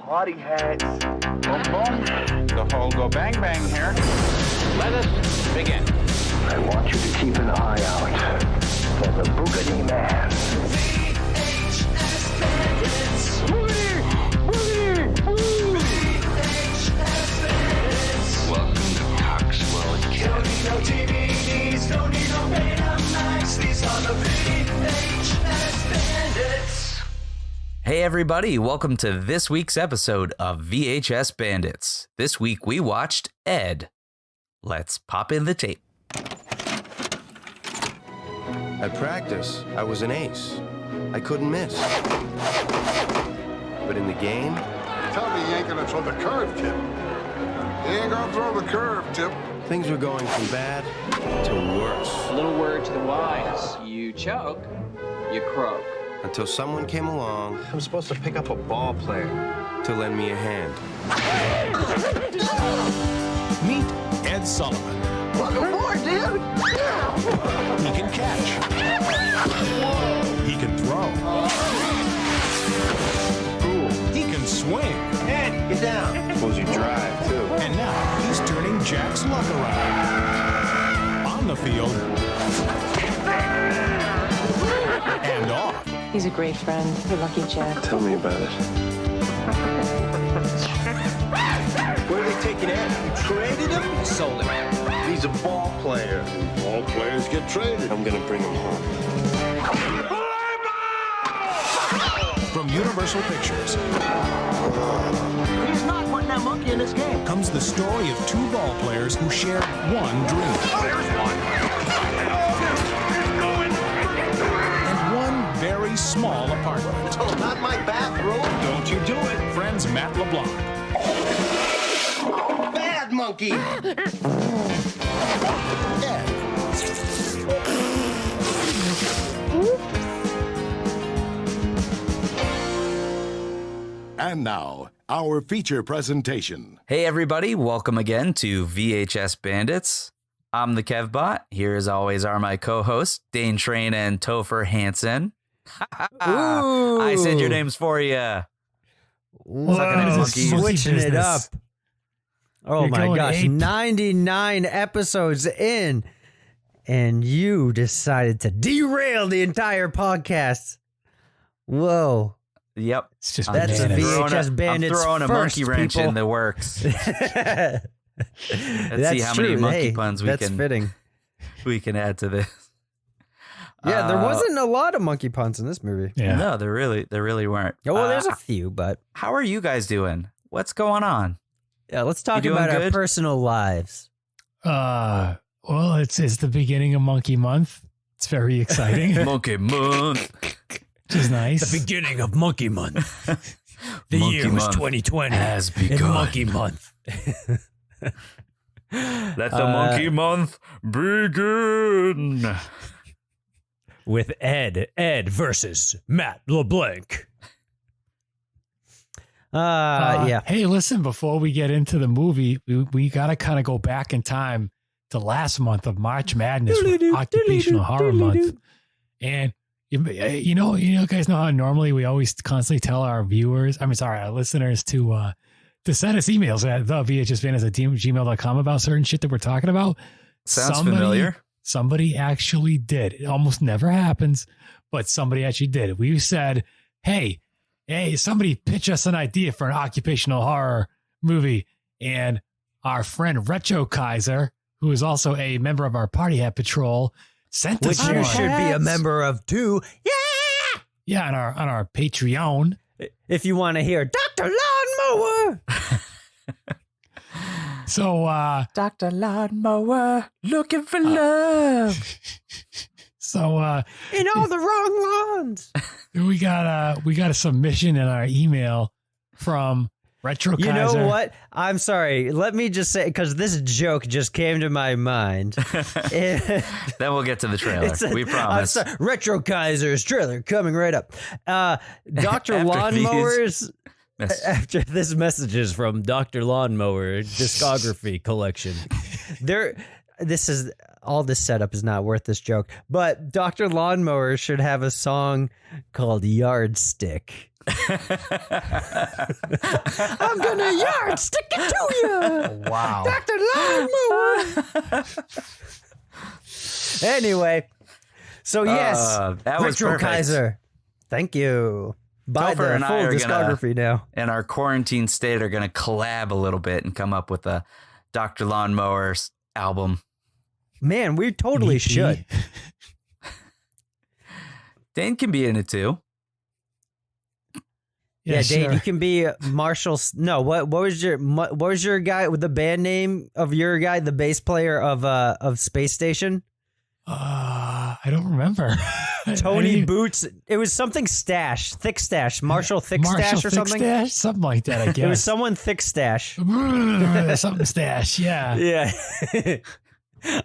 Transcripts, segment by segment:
party hats. Boom, boom. The whole go bang bang here. Let us begin. I want you to keep an eye out for the Boogity Man. VHS Bandits. Boogie! Boogie! Woo! VHS Bandits. Welcome to Coxwell Don't Academy. need no DVDs, don't need no Betamax. These are the VHS Bandits. Hey everybody, welcome to this week's episode of VHS Bandits. This week we watched Ed. Let's pop in the tape. At practice, I was an ace. I couldn't miss. But in the game, Tell me you ain't gonna throw the curve, Tip. You ain't gonna throw the curve, Tip. things were going from bad to worse. A little word to the wise. You choke, you croak. Until someone came along I'm supposed to pick up a ball player. to lend me a hand. Meet Ed Sullivan. Welcome aboard, dude! He can catch. He can throw. Cool. He can swing. Ed, get down. Suppose you drive, too. And now he's turning Jack's luck around. On the field. And off. He's a great friend. You're lucky, Jack. Tell me about it. Where are they taking Ed? You traded him? Sold him. He's a ball player. All players get traded. I'm gonna bring him home. From Universal Pictures He's not putting that monkey in this game. comes the story of two ball players who share one dream. And one very small apartment. Oh, not my bathroom. Don't you do it. Friends Matt LeBlanc. Bad monkey. Ed. And now, our feature presentation. Hey everybody, welcome again to VHS Bandits. I'm the KevBot. Here as always are my co-hosts, Dane Train and Topher Hansen. I said your names for you. Switching it up. Oh You're my going gosh, ape. 99 episodes in, and you decided to derail the entire podcast. Whoa. Yep. It's just That's a bananas. VHS Bandits I'm throwing a first, monkey wrench people. in the works. Let's That's see how true. many monkey Hey, puns that's fitting. we can add to this. Yeah, there wasn't a lot of monkey puns in this movie. Yeah. No, there really weren't. Oh, well, there's a few, but How are you guys doing? What's going on? yeah, let's talk You doing about our good? personal lives. Well, it's the beginning of Monkey Month. It's very exciting, which Monkey month. is nice. beginning of Monkey Month. The Monkey year was month 2020 has begun. Month. Let the monkey month begin. With Ed versus Matt LeBlanc. Yeah. Hey, listen, before we get into the movie, we got to kind of go back in time to last month of March Madness, Occupational Horror Month. And you guys know how normally we always constantly tell our our listeners to send us emails at thevhsfans@gmail.com about certain shit that we're talking about. Sounds familiar. Somebody actually did. It almost never happens, but somebody actually did. We said, hey, somebody pitch us an idea for an occupational horror movie. And our friend Retro Kaiser, who is also a member of our Party Hat Patrol, sent us Which you one. should be a member of too. Yeah. Yeah, on our Patreon. If you want to hear Dr. Lawnmower. So Dr. Lawnmower looking for love. So In all the wrong lawns. we got a submission in our email from Retro You Kaiser. know what? I'm sorry. Let me just say, because this joke just came to my mind. Then we'll get to the trailer. We promise. I'm sorry. Retro Kaiser's trailer coming right up. Dr. Lawnmowers. After this message is from Dr. Lawnmower discography collection. All this setup is not worth this joke, but Dr. Lawnmower should have a song called Yardstick. I'm gonna yardstick it to you. Wow. Dr. Lawnmower. Anyway, so yes, that was Retro perfect. Kaiser. Thank you. Buy Topher the and I full are discography now. In our quarantine state, are going to collab a little bit and come up with a Dr. Lawnmower's album. Man, we totally EP. should. Dane can be in it too. Yeah, Dane, sure. you can be Marshall. No, what was your guy with the band name of your guy, the bass player of Space Station? I don't remember. Tony Boots. It was something Stash, Thick Stash, Marshall Thick Stash or something. Stash? Something like that, I guess. It was someone Thick Stash. Something Stash, yeah. Yeah.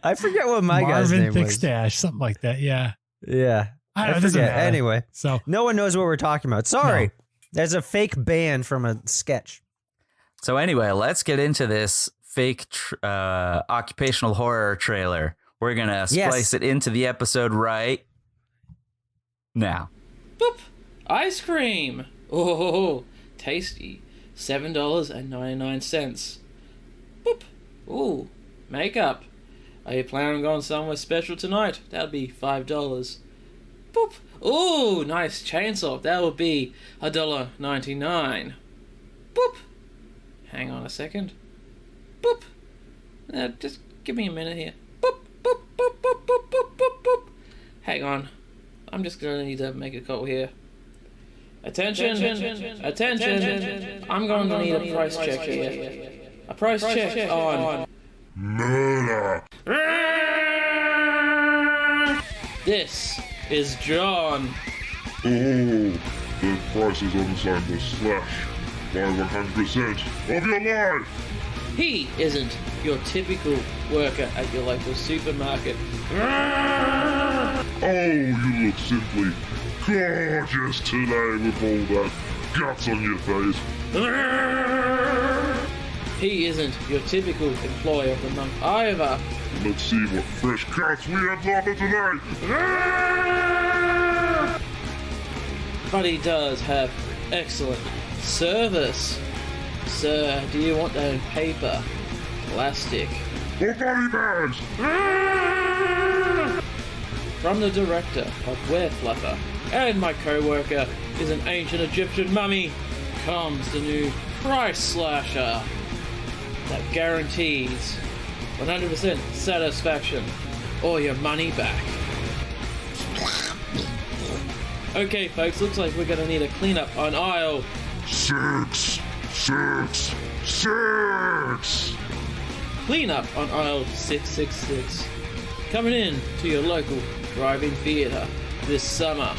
I forget what my guy's Marvin name Thick was. Stash, something like that, yeah. Yeah. I I it doesn't forget. matter. Anyway, So no one knows what we're talking about. Sorry. There's a fake band from a sketch. So anyway, let's get into this fake occupational horror trailer. We're going to splice it into the episode right now. Boop! Ice cream! Oh, tasty. $7.99. Boop! Ooh, makeup. Are you planning on going somewhere special tonight? That'll be $5. Boop! Ooh, nice chainsaw. That would be $1.99. Boop! Hang on a second. Boop! Just give me a minute here. Boop! Boop! Boop! Boop! Boop! Boop! Boop! Boop! Hang on. I'm just gonna need to make a call here. Attention! Attention! I'm going to need a price check here. A price check on Murder. This is John. Oh, the price is on the side of the slash by 100% of your life. He isn't your typical worker at your local supermarket. Oh, you look simply gorgeous today with all that guts on your face. He isn't your typical employee of the month either. Let's see what fresh cuts we have to offer today. But he does have excellent service. Sir, do you want that in paper, plastic? Or body bags. From the director of Wear Fluffer and my co-worker is an ancient Egyptian mummy comes the new Price Slasher that guarantees 100% satisfaction or your money back. Okay folks, looks like we're gonna need a cleanup on aisle 6. Cleanup on aisle 666. Coming in to your local drive-in theater this summer.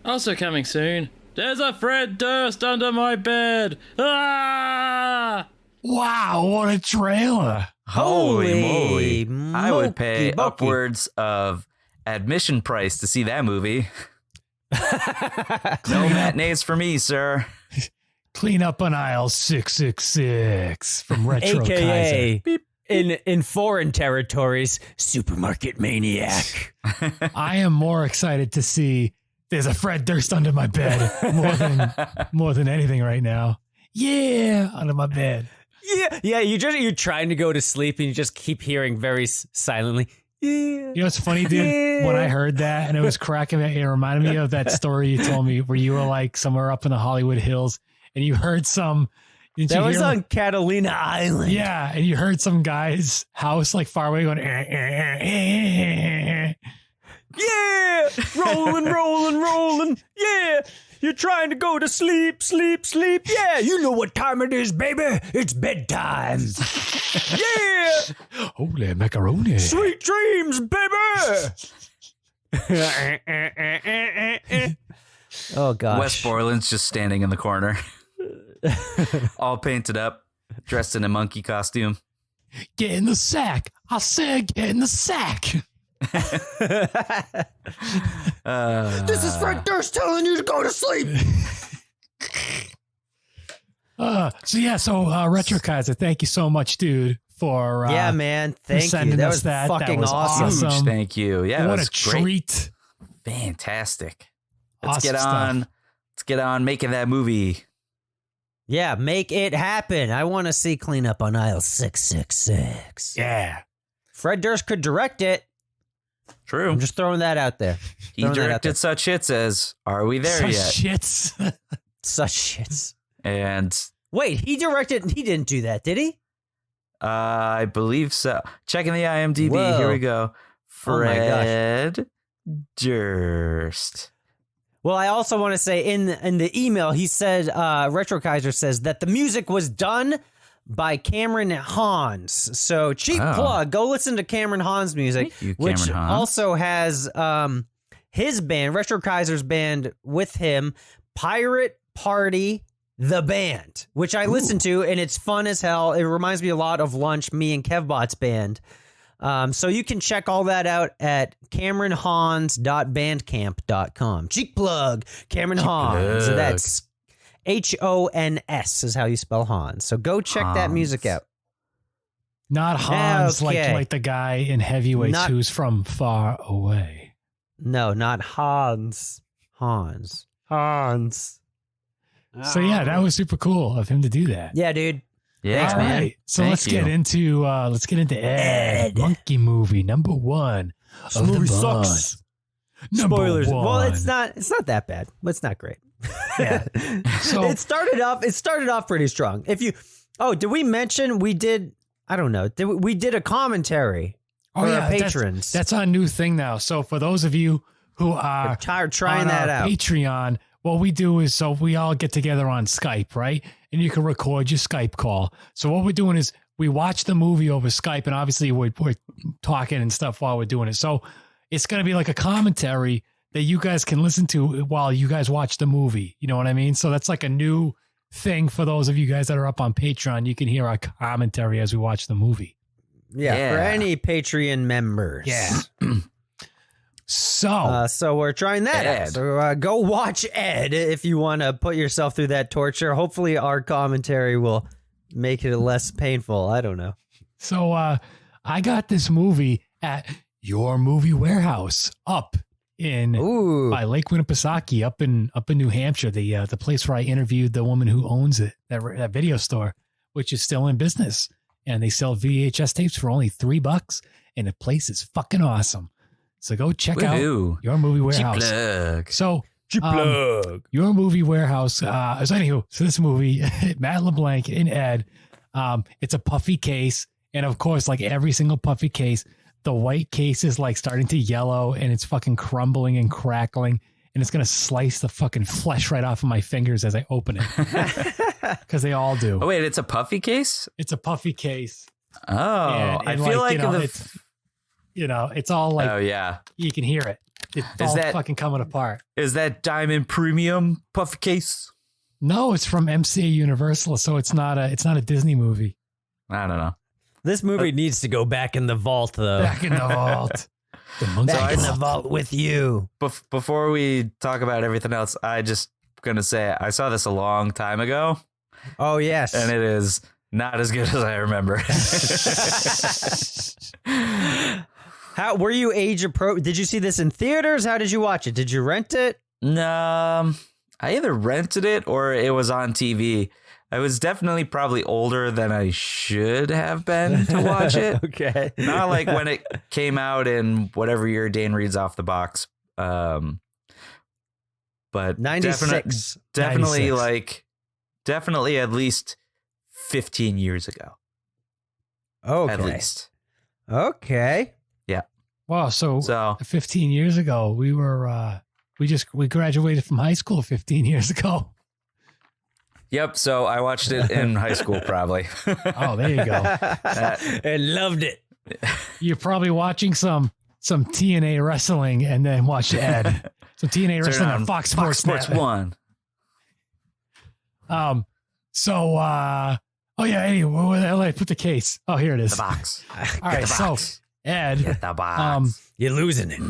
Also coming soon, there's a Fred Durst under my bed. Ah! wow, what a trailer. Holy moly. I would pay mokey-bokey. upwards of admission price to see that movie. No matinees for me, sir. Clean up on aisle 666 from Retro AKA Kaiser. in foreign territories, supermarket maniac. I am more excited to see there's a Fred Durst under my bed more than anything right now. Yeah, under my bed. Yeah. You're trying to go to sleep and you just keep hearing very silently. Yeah. You know what's funny, dude? When I heard that and it was cracking me, it reminded me of that story you told me where you were like somewhere up in the Hollywood Hills and you heard some. That was on Catalina Island. Yeah, and you heard some guy's house like far away going. Yeah, rolling. Yeah, you're trying to go to sleep. Yeah, you know what time it is, baby. It's bedtime. Yeah, Holy macaroni. sweet dreams, baby. Oh gosh. Wes Borland's just standing in the corner, all painted up, dressed in a monkey costume. Get in the sack. I said get in the sack. This is Fred Durst telling you to go to sleep. Retro Kaiser, thank you so much, dude, for yeah, man, thank you. That was fucking awesome. Huge thank you. Yeah, what a treat! Fantastic. Let's Awesome get stuff. on. Let's get on making that movie. Yeah, make it happen. I want to see cleanup on aisle 666. Yeah, Fred Durst could direct it. True. I'm just throwing that out there. He directed such hits as "Are We There such Yet?" Shits. Such shits. And wait, he directed. He didn't do that, did he? I believe so. Checking the IMDb. Whoa. Here we go. Fred Oh Durst. Well, I also want to say in the email, he said, Retro Kaiser says that the music was done by Cameron Hans. So cheap plug. Go listen to Cameron Hans music, which also has his band, Retro Kaiser's band with him, Pirate Party, the band, which I listen to, and it's fun as hell. It reminds me a lot of Lunch, me and Kevbot's band. So you can check all that out at CameronHans.bandcamp.com. Cheek plug, Cameron Hans. So that's H-O-N-S is how you spell Hans. So go check that music out. Not Hans, Okay. like the guy in Heavyweights who's from far away. No, not Hans. Hans. So yeah, that was super cool of him to do that. Yeah, dude. Yeah, all man. right. So Thank let's you. get into Ed. Monkey movie number one. This movie sucks. Number Spoilers. one. Well, it's not that bad. It's not great. Yeah. So it started off pretty strong. Did we mention we did, I don't know, we did a commentary for our patrons. That's our new thing now. So for those of you who are trying on that our out. Patreon, what we do is we all get together on Skype, right? And you can record your Skype call. So what we're doing is we watch the movie over Skype, and obviously we're talking and stuff while we're doing it. So it's going to be like a commentary that you guys can listen to while you guys watch the movie. You know what I mean? So that's like a new thing for those of you guys that are up on Patreon. You can hear our commentary as we watch the movie. Yeah. For any Patreon members. Yeah. So we're trying that out. So go watch Ed if you want to put yourself through that torture. Hopefully our commentary will make it less painful. I don't know. So I got this movie at Your Movie Warehouse up in by Lake Winnipesaukee up in New Hampshire, the place where I interviewed the woman who owns it, that video store, which is still in business, and they sell VHS tapes for only $3, and the place is fucking awesome. So go check out Your Movie Warehouse. So Your Movie Warehouse. So this movie, Matt LeBlanc and Ed, it's a puffy case, and of course, like every single puffy case, the white case is like starting to yellow, and it's fucking crumbling and crackling, and it's gonna slice the fucking flesh right off of my fingers as I open it, because they all do. Oh wait, it's a puffy case. It's a puffy case. Oh, I feel like it's all like, oh yeah, you can hear it. It's all fucking coming apart. Is that Diamond Premium puffy case? No, it's from MCA Universal, so it's not a Disney movie. I don't know. This movie needs to go back in the vault, though. Back in the vault. Back in the vault with you. Before we talk about everything else, I just gonna say I saw this a long time ago. Oh yes, and it is not as good as I remember. How were you age appropriate? Did you see this in theaters? How did you watch it? Did you rent it? No, I either rented it or it was on TV. I was definitely probably older than I should have been to watch it. Okay. Not like when it came out in whatever year Dane reads off the box. But 96. Definitely 96. Definitely at least 15 years ago. Okay. At least. Okay. Yeah. Wow. So 15 years ago, we graduated from high school 15 years ago. Yep. So I watched it in high school, probably. Oh, there you go. And loved it. You're probably watching some TNA wrestling and then watch Ed. Some TNA wrestling on Fox Sports 1. Anyway, where the hell did I put the case? Oh, here it is. The box. All right, so Ed, get the box. You're losing it.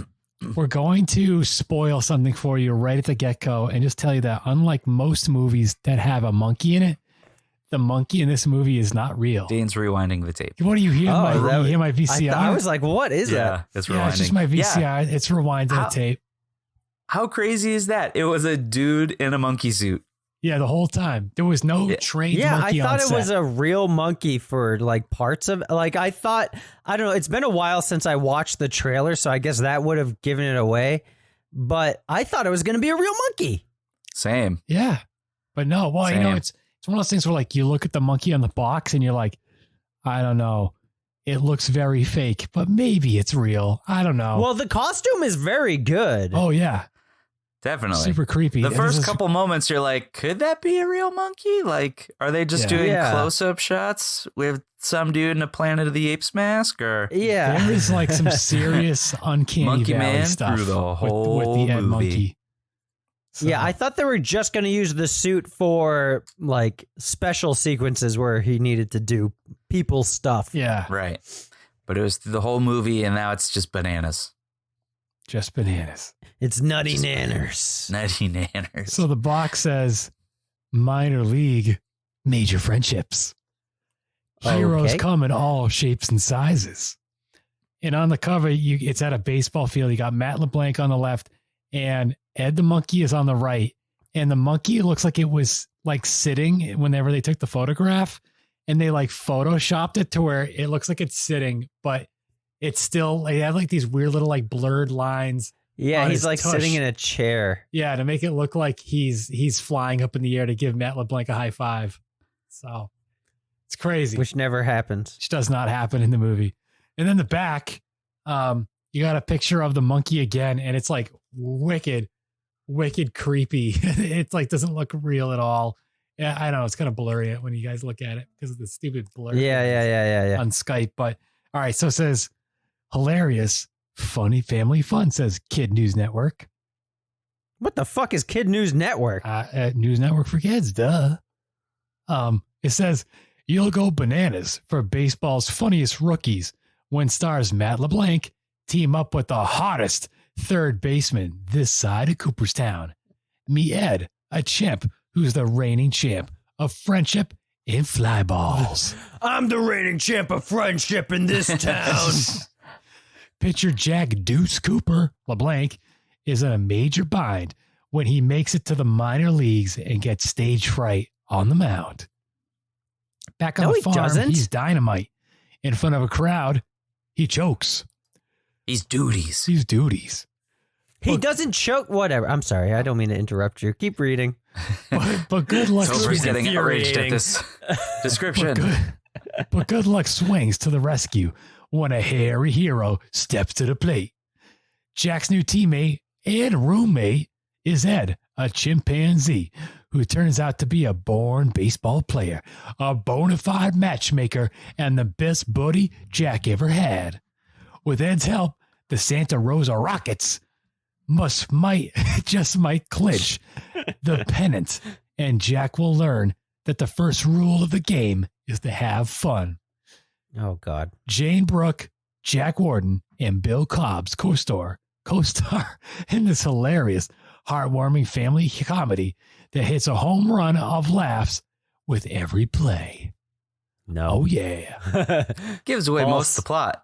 We're going to spoil something for you right at the get-go and just tell you that unlike most movies that have a monkey in it, the monkey in this movie is not real. Dane's rewinding the tape. What do you hear? You hear my VCR? I was like, what is that? It's rewinding. Yeah, it's just my VCR. Yeah. It's rewinding the tape. How crazy is that? It was a dude in a monkey suit. Yeah, the whole time. There was no trained monkey on set. I thought it was a real monkey for like parts of like I thought, I don't know, it's been a while since I watched the trailer, so I guess that would have given it away. But I thought it was going to be a real monkey. Same. Yeah. But no, well, Same. you know, it's one of those things where like you look at the monkey on the box and you're like, I don't know. It looks very fake, but maybe it's real. I don't know. Well, the costume is very good. Oh, yeah. Definitely. Super creepy. The first couple moments, you're like, could that be a real monkey? Like, are they just doing close-up shots with some dude in a Planet of the Apes mask? Or there is like some serious uncanny Monkey Valley Man stuff through the whole with the Ed movie. Monkey. So. Yeah, I thought they were just going to use the suit for like special sequences where he needed to do people stuff. Yeah. Right. But it was the whole movie, and now it's just bananas. Just bananas. It's nutty nanners. Nutty nanners. So the box says minor league, major friendships. Heroes come in all shapes and sizes. And on the cover, it's at a baseball field. You got Matt LeBlanc on the left and Ed the monkey is on the right. And the monkey looks like it was like sitting whenever they took the photograph. And they like photoshopped it to where it looks like it's sitting, but it's still, they have like these weird little like blurred lines. Yeah, he's like sitting in a chair. Yeah, to make it look like he's flying up in the air to give Matt LeBlanc a high five. So it's crazy. Which never happens. Which does not happen in the movie. And then the back, you got a picture of the monkey again, and it's like wicked creepy. It like doesn't look real at all. Yeah, I know it's kind of blurry when you guys look at it because of the stupid blur. Yeah. On Skype, but all right. So it says hilarious. Funny family fun, says Kid News Network. What the fuck is Kid News Network? News Network for kids, duh. It says you'll go bananas for baseball's funniest rookies when stars Matt LeBlanc team up with the hottest third baseman this side of Cooperstown. Meet Ed, a chimp who's the reigning champ of friendship in fly balls. I'm the reigning champ of friendship in this town. Pitcher Jack Deuce Cooper LeBlanc is in a major bind when he makes it to the minor leagues and gets stage fright on the mound. Back on the farm, he's dynamite. In front of a crowd, he chokes. He's duties. He doesn't choke. Whatever. I'm sorry. I don't mean to interrupt you. Keep reading. But good luck. Sober's getting outraged at this description. But good luck swings to the rescue when a hairy hero steps to the plate. Jack's new teammate and roommate is Ed, a chimpanzee who turns out to be a born baseball player, a bona fide matchmaker, and the best buddy Jack ever had. With Ed's help, the Santa Rosa Rockets just might clinch the pennant, and Jack will learn that the first rule of the game is to have fun. Oh, God. Jane Brooke, Jack Warden, and Bill Cobbs co-star in this hilarious, heartwarming family comedy that hits a home run of laughs with every play. No. Oh, yeah. Gives away most of the plot.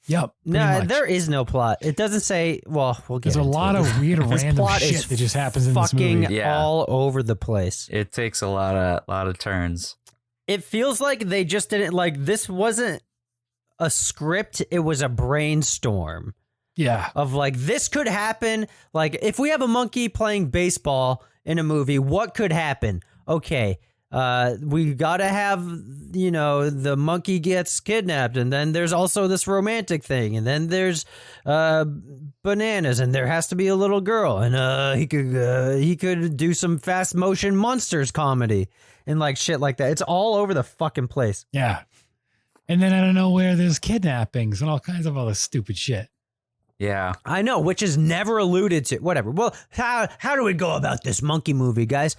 Yep. No, there is no plot. It doesn't say, well, we'll get There's a lot of weird random shit that just happens in this movie. Fucking all over the place. It takes a lot of turns. It feels like they just didn't, like, this wasn't a script. It was a brainstorm. Yeah. Of like, this could happen. Like, if we have a monkey playing baseball in a movie, what could happen? Okay. We gotta have, the monkey gets kidnapped, and then there's also this romantic thing, and then there's bananas, and there has to be a little girl, and he could do some fast motion monsters comedy and like shit like that. It's all over the fucking place. Yeah. And then out of nowhere, there's kidnappings and all kinds of other stupid shit. Yeah. I know, which is never alluded to. Whatever. Well, how do we go about this monkey movie, guys?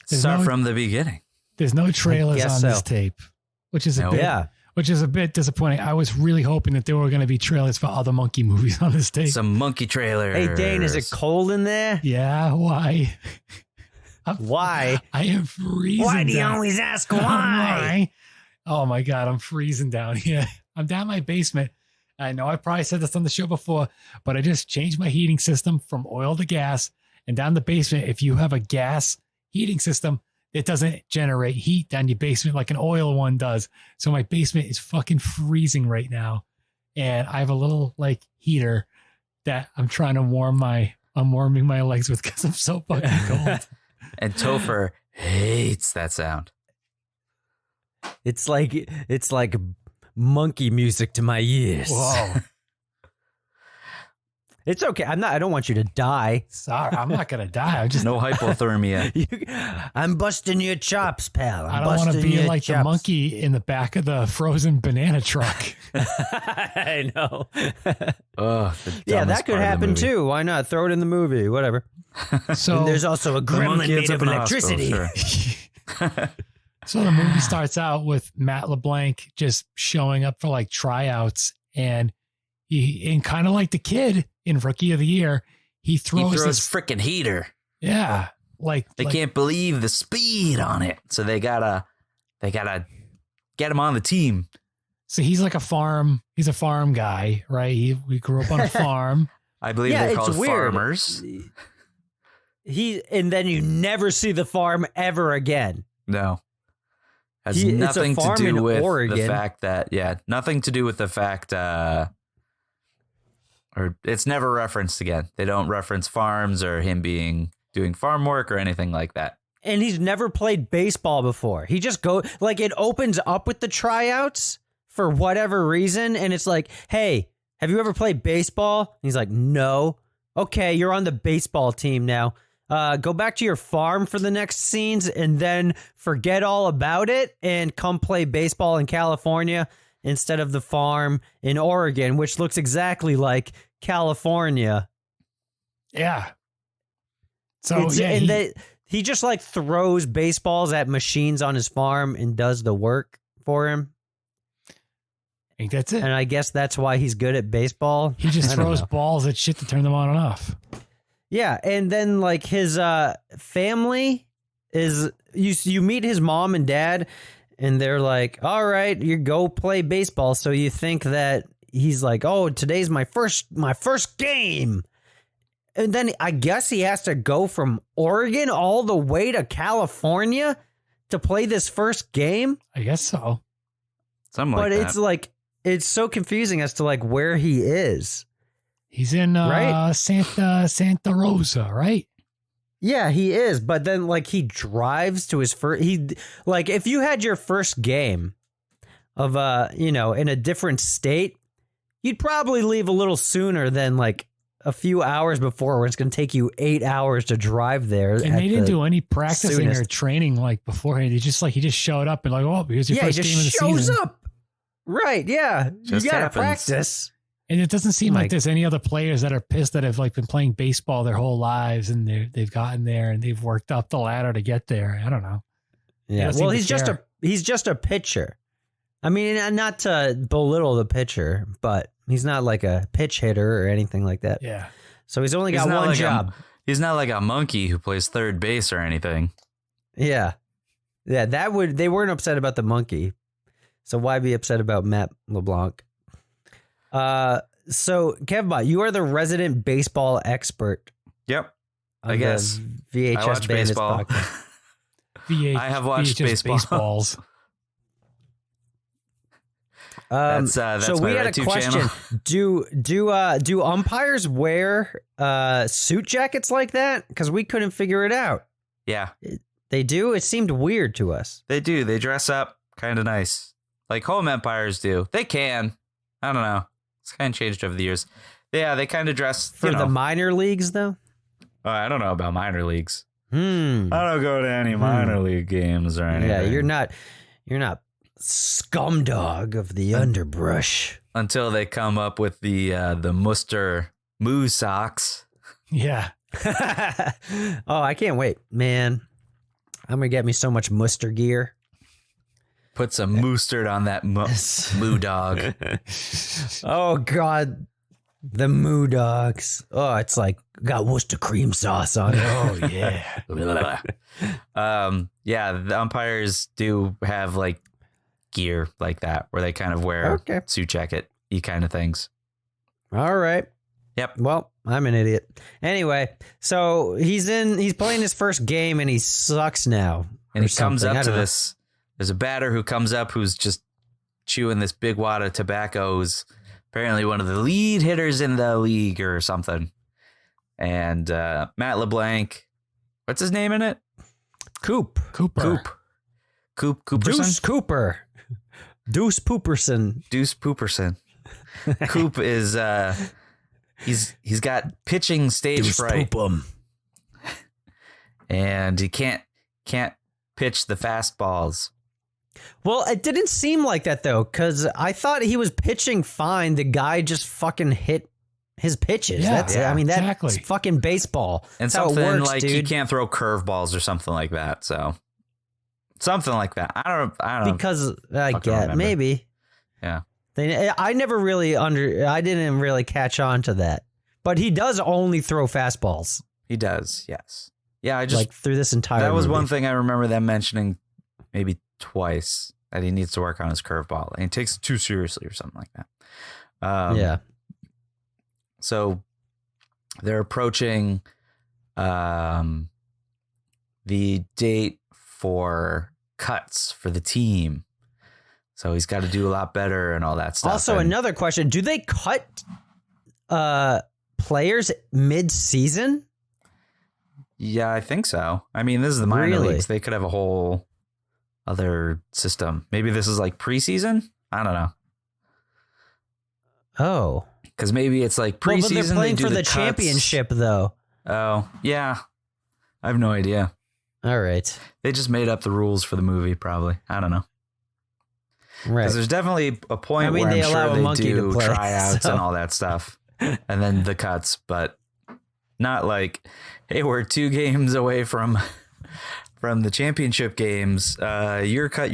Start from the beginning. There's no trailers on this tape, which is a bit disappointing. I was really hoping that there were going to be trailers for other monkey movies on this tape. Some monkey trailers. Hey, Dane, is it cold in there? Yeah, why? Why? I am freezing. Why do you down. always ask why? Oh my God, I'm freezing down here. I'm down in my basement. I know I probably said this on the show before, but I just changed my heating system from oil to gas. And down the basement, if you have a gas heating system, it doesn't generate heat down your basement like an oil one does. So my basement is fucking freezing right now. And I have a little like heater that I'm trying to I'm warming my legs with because I'm so fucking cold. And Topher hates that sound. It's like monkey music to my ears. Whoa. It's okay. I don't want you to die. Sorry, I'm not gonna die. I'm just No hypothermia. I'm busting your chops, pal. I don't want to be like the monkey in the back of the frozen banana truck. I know. Yeah, that could happen too. Why not? Throw it in the movie, whatever. So and there's also a gremlin made of electricity. So the movie starts out with Matt LeBlanc just showing up for like tryouts, and he kind of like the kid in Rookie of the Year, he throws this freaking heater. Yeah, like they can't believe the speed on it, so they gotta get him on the team. So he's like he's a farm guy, right? We grew up on a farm. I believe they're called farmers. And then you never see the farm ever again. No. Has nothing to do with Oregon. the fact that, nothing to do with the fact, or it's never referenced again. They don't reference farms or him doing farm work or anything like that. And he's never played baseball before. He just it opens up with the tryouts for whatever reason. And it's like, hey, have you ever played baseball? And he's like, no. Okay, you're on the baseball team now. Go back to your farm for the next scenes and then forget all about it and come play baseball in California instead of the farm in Oregon, which looks exactly like California. Yeah. So he just like throws baseballs at machines on his farm and does the work for him. I think that's it. And I guess that's why he's good at baseball. He just throws balls at shit to turn them on and off. Yeah, and then like his family is you meet his mom and dad, and they're like, "All right, you go play baseball." So you think that he's like, "Oh, today's my first game," and then I guess he has to go from Oregon all the way to California to play this first game. I guess so. Something like that. It's so confusing as to like where he is. He's in Santa Rosa, right? Yeah, he is. But then like he drives to his first if you had your first game of in a different state, you'd probably leave a little sooner than like a few hours before, where it's going to take you 8 hours to drive there. And they didn't do any practicing or training like beforehand. He just showed up and like, oh, here's your first game of the season. Shows up. Right, yeah. Just you got to happens. practice. And it doesn't seem like there's any other players that are pissed that have like been playing baseball their whole lives and they've gotten there and they've worked up the ladder to get there. I don't know. Yeah. Well, he's just a pitcher. I mean, not to belittle the pitcher, but he's not like a pitch hitter or anything like that. Yeah. So he's only got one job. He's not like a monkey who plays third base or anything. Yeah. Yeah, they weren't upset about the monkey. So why be upset about Matt LeBlanc? So Kevbot, you are the resident baseball expert. Yep. I guess VHS I watch Bandits baseball. podcast. I have watched VHS baseballs. That's so my we had Red a 2 question. channel. Do umpires wear suit jackets like that? Because we couldn't figure it out. Yeah, they do. It seemed weird to us. They do. They dress up kind of nice, like home umpires do. They can. I don't know. It's kind of changed over the years. Yeah, they kind of dress for the minor leagues, though. I don't know about minor leagues. I don't go to any minor league games or anything. Yeah, you're not scumdog of the underbrush until they come up with the Muster Moo socks. Yeah. Oh, I can't wait, man. I'm gonna get me so much Muster gear. Put some mustard on that moo dog. Oh God, The Moo Dogs. Oh, it's like got Worcester cream sauce on it. Oh yeah. Yeah, the umpires do have like gear like that where they kind of wear suit jacket-y kind of things. All right. Yep. Well, I'm an idiot. Anyway, so he's playing his first game and he sucks now. And he comes up to this. There's a batter who comes up who's just chewing this big wad of tobacco, who's apparently one of the lead hitters in the league or something. And Matt LeBlanc, what's his name in it? Cooper. Cooperson? Deuce Cooper. Deuce Pooperson. Coop is he's got pitching stage fright. And he can't pitch the fastballs. Well, it didn't seem like that though, because I thought he was pitching fine. The guy just fucking hit his pitches. Yeah, that's I mean, that's exactly. fucking baseball. And that's how something it works, like dude. he can't throw curveballs or something like that. So something like that. I don't because I get remember. maybe. Yeah. I didn't really catch on to that. But he does only throw fastballs. He does, yes. Yeah, I just like through this entire that was movie. one thing I remember them mentioning maybe twice, that he needs to work on his curveball. And he takes it too seriously or something like that. Yeah. So they're approaching the date for cuts for the team. So he's got to do a lot better and all that stuff. Also, another question. Do they cut players mid-season? Yeah, I think so. I mean, this is the minor leagues. They could have a whole other system. Maybe this is like preseason? I don't know. Oh. Because maybe it's like preseason. Well, but they're playing for the cuts. championship, though. Oh, yeah. I have no idea. All right. They just made up the rules for the movie, probably. I don't know. Right. Because there's definitely a point where they I'm allow sure a monkey they to do play, tryouts so. and all that stuff. And then the cuts, but not like, hey, we're 2 games away from the championship games. You're cut.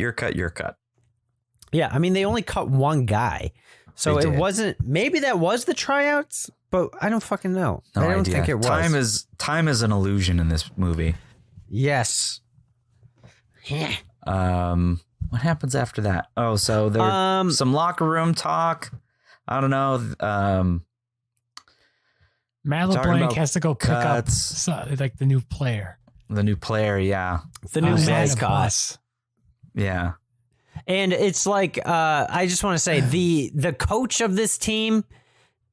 Yeah, I mean, they only cut one guy. So it wasn't, maybe that was the tryouts, but I don't fucking know. No I don't idea. think it was. Time is an illusion in this movie. Yes. What happens after that? Oh, so there's some locker room talk. I don't know. Matt LeBlanc has to go pick up like the new player. The new player, yeah. The new mascot. Yeah. And it's like, I just want to say the coach of this team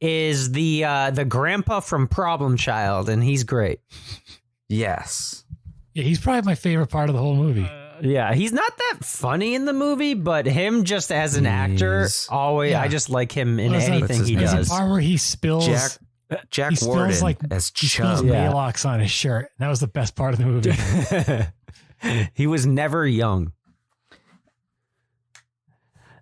is the grandpa from Problem Child, and he's great. Yes. Yeah, he's probably my favorite part of the whole movie. Yeah, he's not that funny in the movie, but him just as an actor, always I just like him in anything he does. There's a part where he spills Jack Warden as he spills Maalox on his shirt. That was the best part of the movie. He was never young.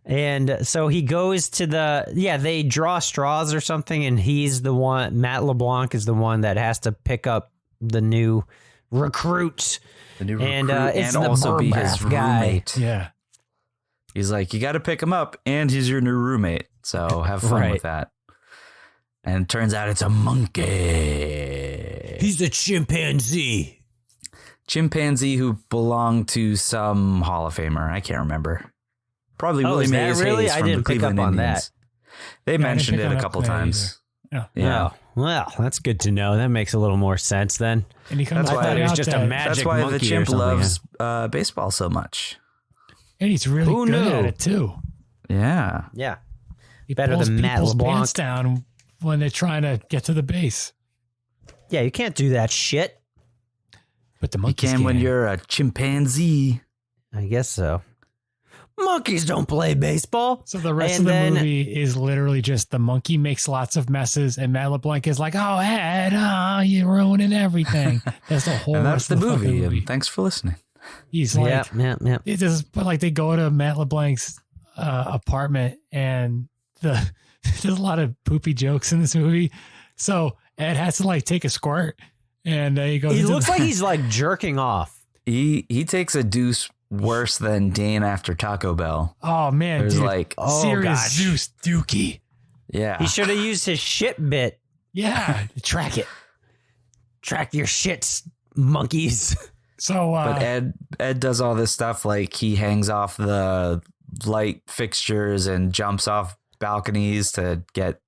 And so he goes to they draw straws or something, and he's the one, Matt LeBlanc is the one that has to pick up the new recruit. The new and, recruit, it's and the also be his guy. roommate. Yeah. He's like, you got to pick him up, and he's your new roommate. So have fun with that. And it turns out it's a monkey. He's a chimpanzee. Chimpanzee who belonged to some Hall of Famer. I can't remember. Probably Willie Mays Hayes from the Cleveland Indians. They mentioned it a couple times. Yeah. Well, that's good to know. That makes a little more sense then. And he comes I thought it was just a magic That's why monkey the chimp or something. loves baseball so much. And he's really good at it too. Yeah. Yeah. He Better pulls than Matt people's LeBlanc. pants down when they're trying to get to the base. Yeah, you can't do that shit. But the You monkeys can when you're a chimpanzee. I guess so. Monkeys don't play baseball. So the rest of the movie is literally just the monkey makes lots of messes, and Matt LeBlanc is like, "Oh, Ed, you're ruining everything." That's the whole. And that's rest the of fucking movie. And thanks for listening. He's like, yeah. It just, but like they go to Matt LeBlanc's apartment, and there's a lot of poopy jokes in this movie. So Ed has to like take a squirt, and he goes. He looks like he's like jerking off. He takes a deuce worse than Dane after Taco Bell. Oh man, There's dude. like Serious Zeus Dookie. Yeah. He should have used his shit bit. Yeah, track it. Track your shits, monkeys. So, but Ed does all this stuff, like he hangs off the light fixtures and jumps off balconies to get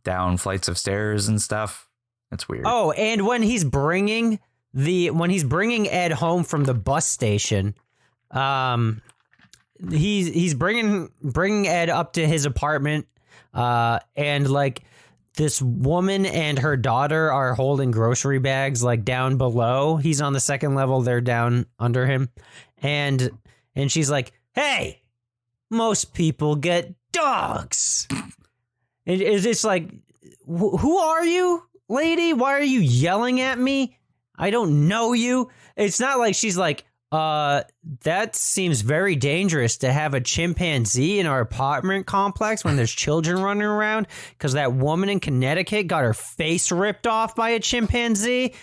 down flights of stairs and stuff. That's weird. Oh, and when he's bringing Ed home from the bus station, he's bringing Ed up to his apartment, and like this woman and her daughter are holding grocery bags like down below. He's on the second level, they're down under him, and she's like, "Hey, most people get dogs." It's just like, who are you, lady? Why are you yelling at me? I don't know you. It's not like she's like, that seems very dangerous to have a chimpanzee in our apartment complex when there's children running around, because that woman in Connecticut got her face ripped off by a chimpanzee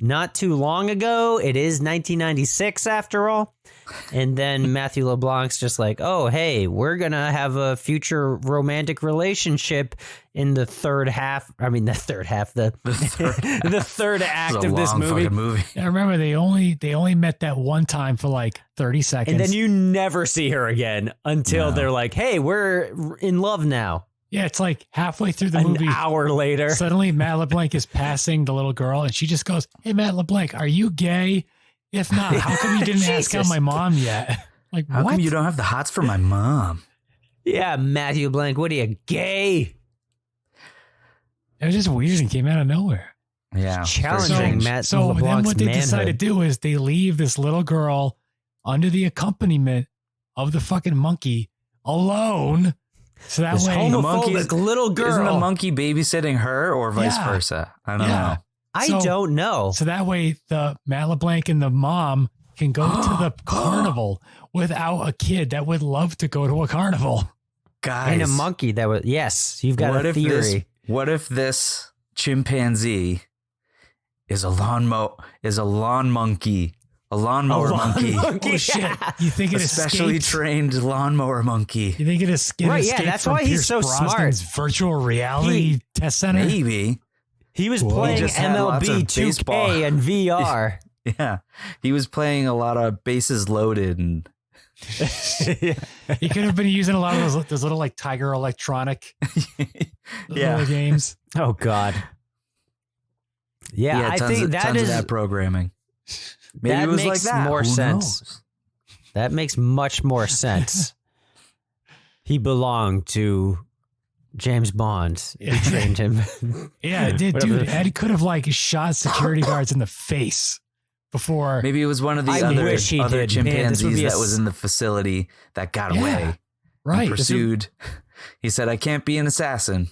not too long ago. It is 1996 after all. And then Matthew LeBlanc's just like, oh, hey, we're going to have a future romantic relationship in the third half. I mean, the third act of this movie. I remember they only met that one time for like 30 seconds. And then you never see her again until they're like, hey, we're in love now. Yeah, it's like halfway through the movie. An hour later. Suddenly Matt LeBlanc is passing the little girl and she just goes, hey, Matt LeBlanc, are you gay? If not, how come you didn't ask out my mom yet? Like, how come you don't have the hots for my mom? Yeah, Matthew LeBlanc, what are you, gay? It was just weird and came out of nowhere. Yeah. Challenging Matt So LeBlanc's then what they manhood. decide to do is they leave this little girl under the accompaniment of the fucking monkey alone. So that This way, homophobic little girl. Isn't the monkey babysitting her or vice versa? I don't know. I don't know. So that way the Matt LeBlanc and the mom can go to the carnival without a kid that would love to go to a carnival. Guys. And a monkey that was, yes, you've got a theory. What if this chimpanzee is a lawnmower monkey? A lawnmower monkey. Oh shit! You think it specially trained lawnmower monkey? You think it escaped? Right, yeah, that's from why he's Pierce so Brosnan's smart. Virtual reality test center. Maybe he was playing MLB 2K and VR. Yeah, he was playing a lot of bases loaded and. He could have been using a lot of those little like Tiger Electronic little games. Oh God. Yeah, I think that tons is of that programming. Maybe that it was makes like that. more Who sense. knows? That makes much more sense. He belonged to James Bond. He trained him. Yeah, it did, dude. Ed could have like shot security guards in the face before. Maybe it was one of the other chimpanzees that was in the facility that got away. Right. He pursued. He said, "I can't be an assassin.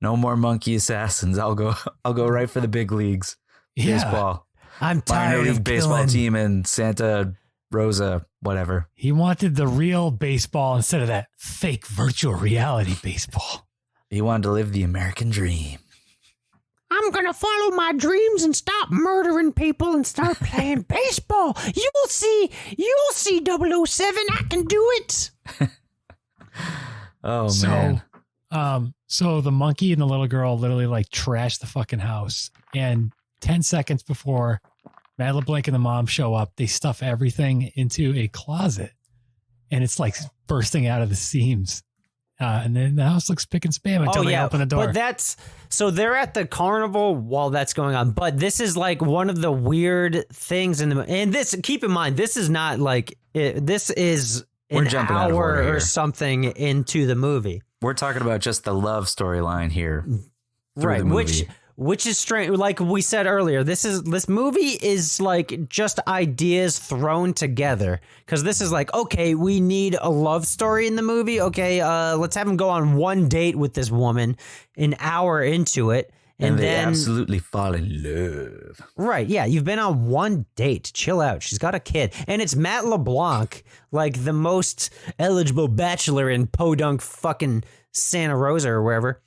No more monkey assassins. I'll go right for the big leagues. Baseball. I'm tired minor league of baseball killing. team in Santa Rosa, whatever." He wanted the real baseball instead of that fake virtual reality baseball. He wanted to live the American dream. I'm going to follow my dreams and stop murdering people and start playing baseball. You'll see 007. I can do it. Oh, man. So the monkey and the little girl literally like trashed the fucking house. And 10 seconds before Matt LeBlanc and the mom show up, they stuff everything into a closet. And it's like bursting out of the seams. And then the house looks pick and spam until they open the door. But so they're at the carnival while that's going on. But this is like one of the weird things and this, keep in mind, this is not like, this is an hour or something into the movie. We're talking about just the love storyline here. Right. Which is strange. Like we said earlier, this movie is like just ideas thrown together. Because this is like, okay, we need a love story in the movie. Okay, let's have him go on one date with this woman an hour into it. And they then absolutely fall in love. Right, yeah, you've been on one date. Chill out. She's got a kid. And it's Matt LeBlanc, like the most eligible bachelor in Podunk fucking Santa Rosa or wherever.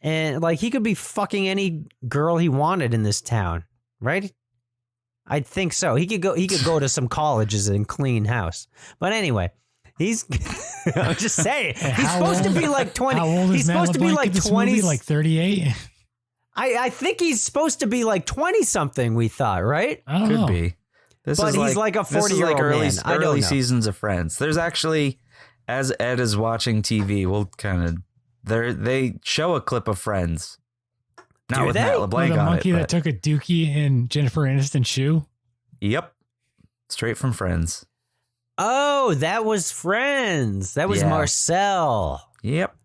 And like he could be fucking any girl he wanted in this town, right? I think so. He could go to some colleges and clean house. But anyway, He's. I'm just saying. He's supposed to be like 20. How old is He's Matt supposed to be LeBlanc like in this 20. movie, like 38. I think he's supposed to be like 20 something. We thought, right? I don't Could know. be. This But is he's like a 40-year-old man. I don't early know. seasons of Friends. There's actually, as Ed is watching TV, we'll kind of they show a clip of Friends. Not Do with they? Matt Or LeBlanc the on monkey it. that But, took a dookie in Jennifer Aniston's shoe. yep, straight from Friends. Oh, that was Friends. That was Yeah. Marcel. Yep.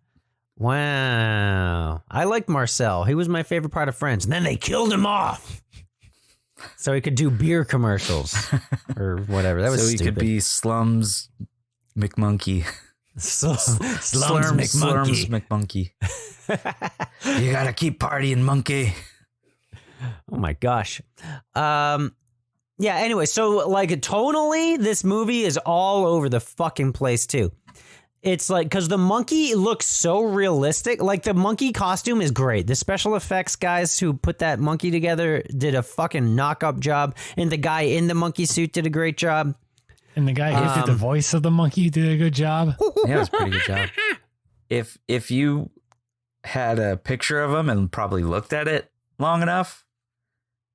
Wow. I liked Marcel. He was my favorite part of Friends. And then they killed him off. So he could do beer commercials or whatever. That was so he stupid. could be Slums McMonkey. Slums Slurms McMonkey. McMonkey. You gotta keep partying, monkey. Oh my gosh. Yeah, anyway, so like tonally, this movie is all over the fucking place too. It's like, because the monkey looks so realistic. Like, the monkey costume is great. The special effects guys who put that monkey together did a fucking knock-up job. And the guy in the monkey suit did a great job. And the guy who did the voice of the monkey did a good job. Yeah, it was a pretty good job. If you had a picture of him and probably looked at it long enough,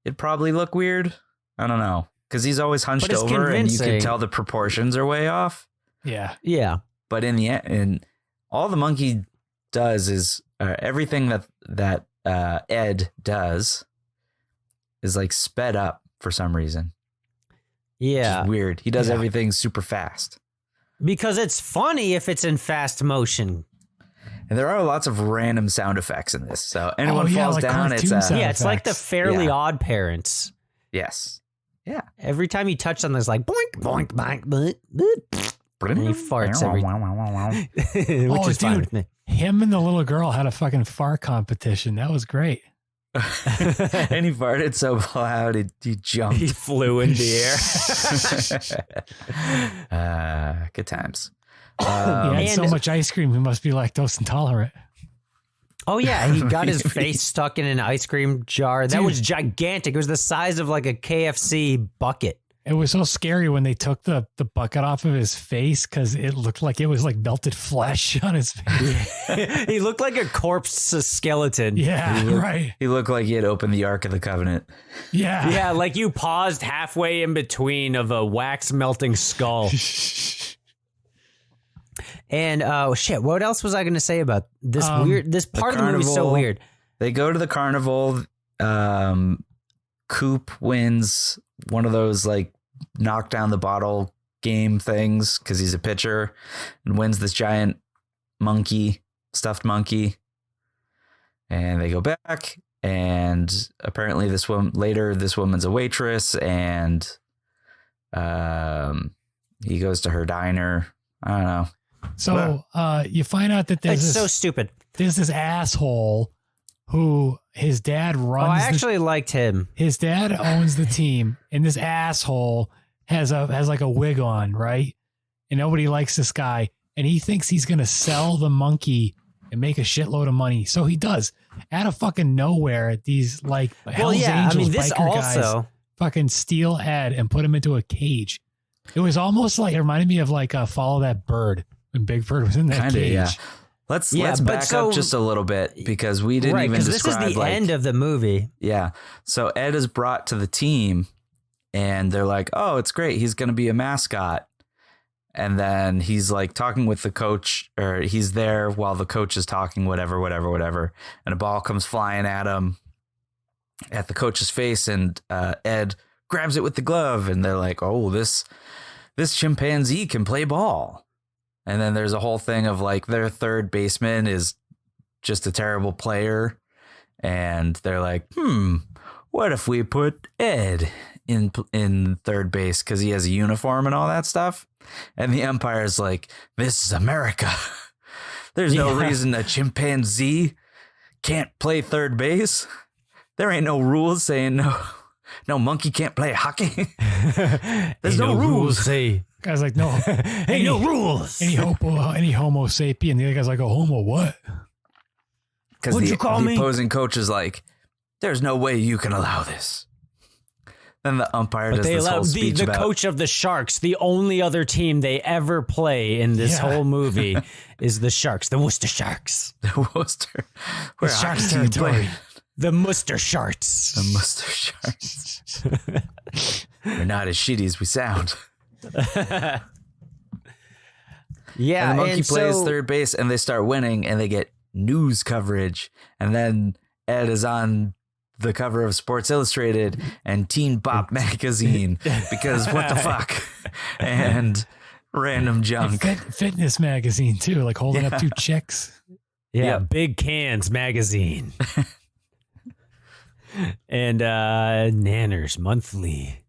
it'd probably look weird. I don't know. Because he's always hunched over and you can tell the proportions are way off. Yeah. Yeah. But in the end, all the monkey does is everything that Ed does is like sped up for some reason. Yeah. Which is weird. He does everything super fast. Because it's funny if it's in fast motion. And there are lots of random sound effects in this. So anyone falls like down, it's it's like the Fairly Yeah. Odd Parents. Yes. Yeah. Every time you touch something, there's like boink, boink, boink, boink, boink. And he farts every which is fine with me. Him and the little girl had a fucking fart competition. That was great. And he farted so loud he jumped. He flew in the air. Good times. He had so much ice cream, he must be lactose intolerant. Oh yeah, he got his face stuck in an ice cream jar. That was gigantic. It was the size of like a KFC bucket. It was so scary when they took the bucket off of his face because it looked like it was like melted flesh on his face. He looked like a corpse skeleton. Yeah, right. He looked like he had opened the Ark of the Covenant. Yeah. Yeah, like you paused halfway in between of a wax melting skull. And shit, what else was I going to say about this this part of the movie is so weird. They go to the carnival. Coop wins one of those like knock down the bottle game things because he's a pitcher and wins this giant stuffed monkey. And they go back, and apparently this woman's a waitress, and he goes to her diner. I don't know. So you find out that It's so stupid. There's this asshole who his dad runs. Oh, I actually liked him. His dad owns the team, and this asshole has like a wig on, right? And nobody likes this guy, and he thinks he's gonna sell the monkey and make a shitload of money. So he does. Out of fucking nowhere, these like Hell's Angels this biker also guys fucking steal Ed and put him into a cage. It was almost like, it reminded me of like Follow That Bird when Big Bird was in that cage. Yeah. Let's back up just a little bit because we didn't even describe this is the end of the movie. Yeah. So Ed is brought to the team and they're like, oh, it's great. He's going to be a mascot. And then he's like talking with the coach, or he's there while the coach is talking, whatever. And a ball comes flying at him at the coach's face. And Ed grabs it with the glove. And they're like, oh, this chimpanzee can play ball. And then there's a whole thing of like their third baseman is just a terrible player. And they're like, what if we put Ed in third base because he has a uniform and all that stuff? And the umpire's like, this is America. There's no reason a chimpanzee can't play third base. There ain't no rules saying no monkey can't play hockey. There's no rules. Guy's like, no, ain't no rules. Any homo sapien. The other guy's like, a homo what? Because the opposing coach is like, there's no way you can allow this. Then the umpire But does they this allow whole speech the about coach of the Sharks, the only other team they ever play in this whole movie is the Sharks, the Worcester Sharks. the Worcester. Where Sharks hockey territory. played. The Muster Sharks. The Worcester Sharks. We're not as shitty as we sound. Yeah, And the monkey plays so, third base, and they start winning, and they get news coverage. And then Ed is on the cover of Sports Illustrated and Teen Bop magazine because what the fuck? And random junk. Fitness magazine too, like holding up 2 chicks. Yeah, Big Cans magazine. And Nanners Monthly.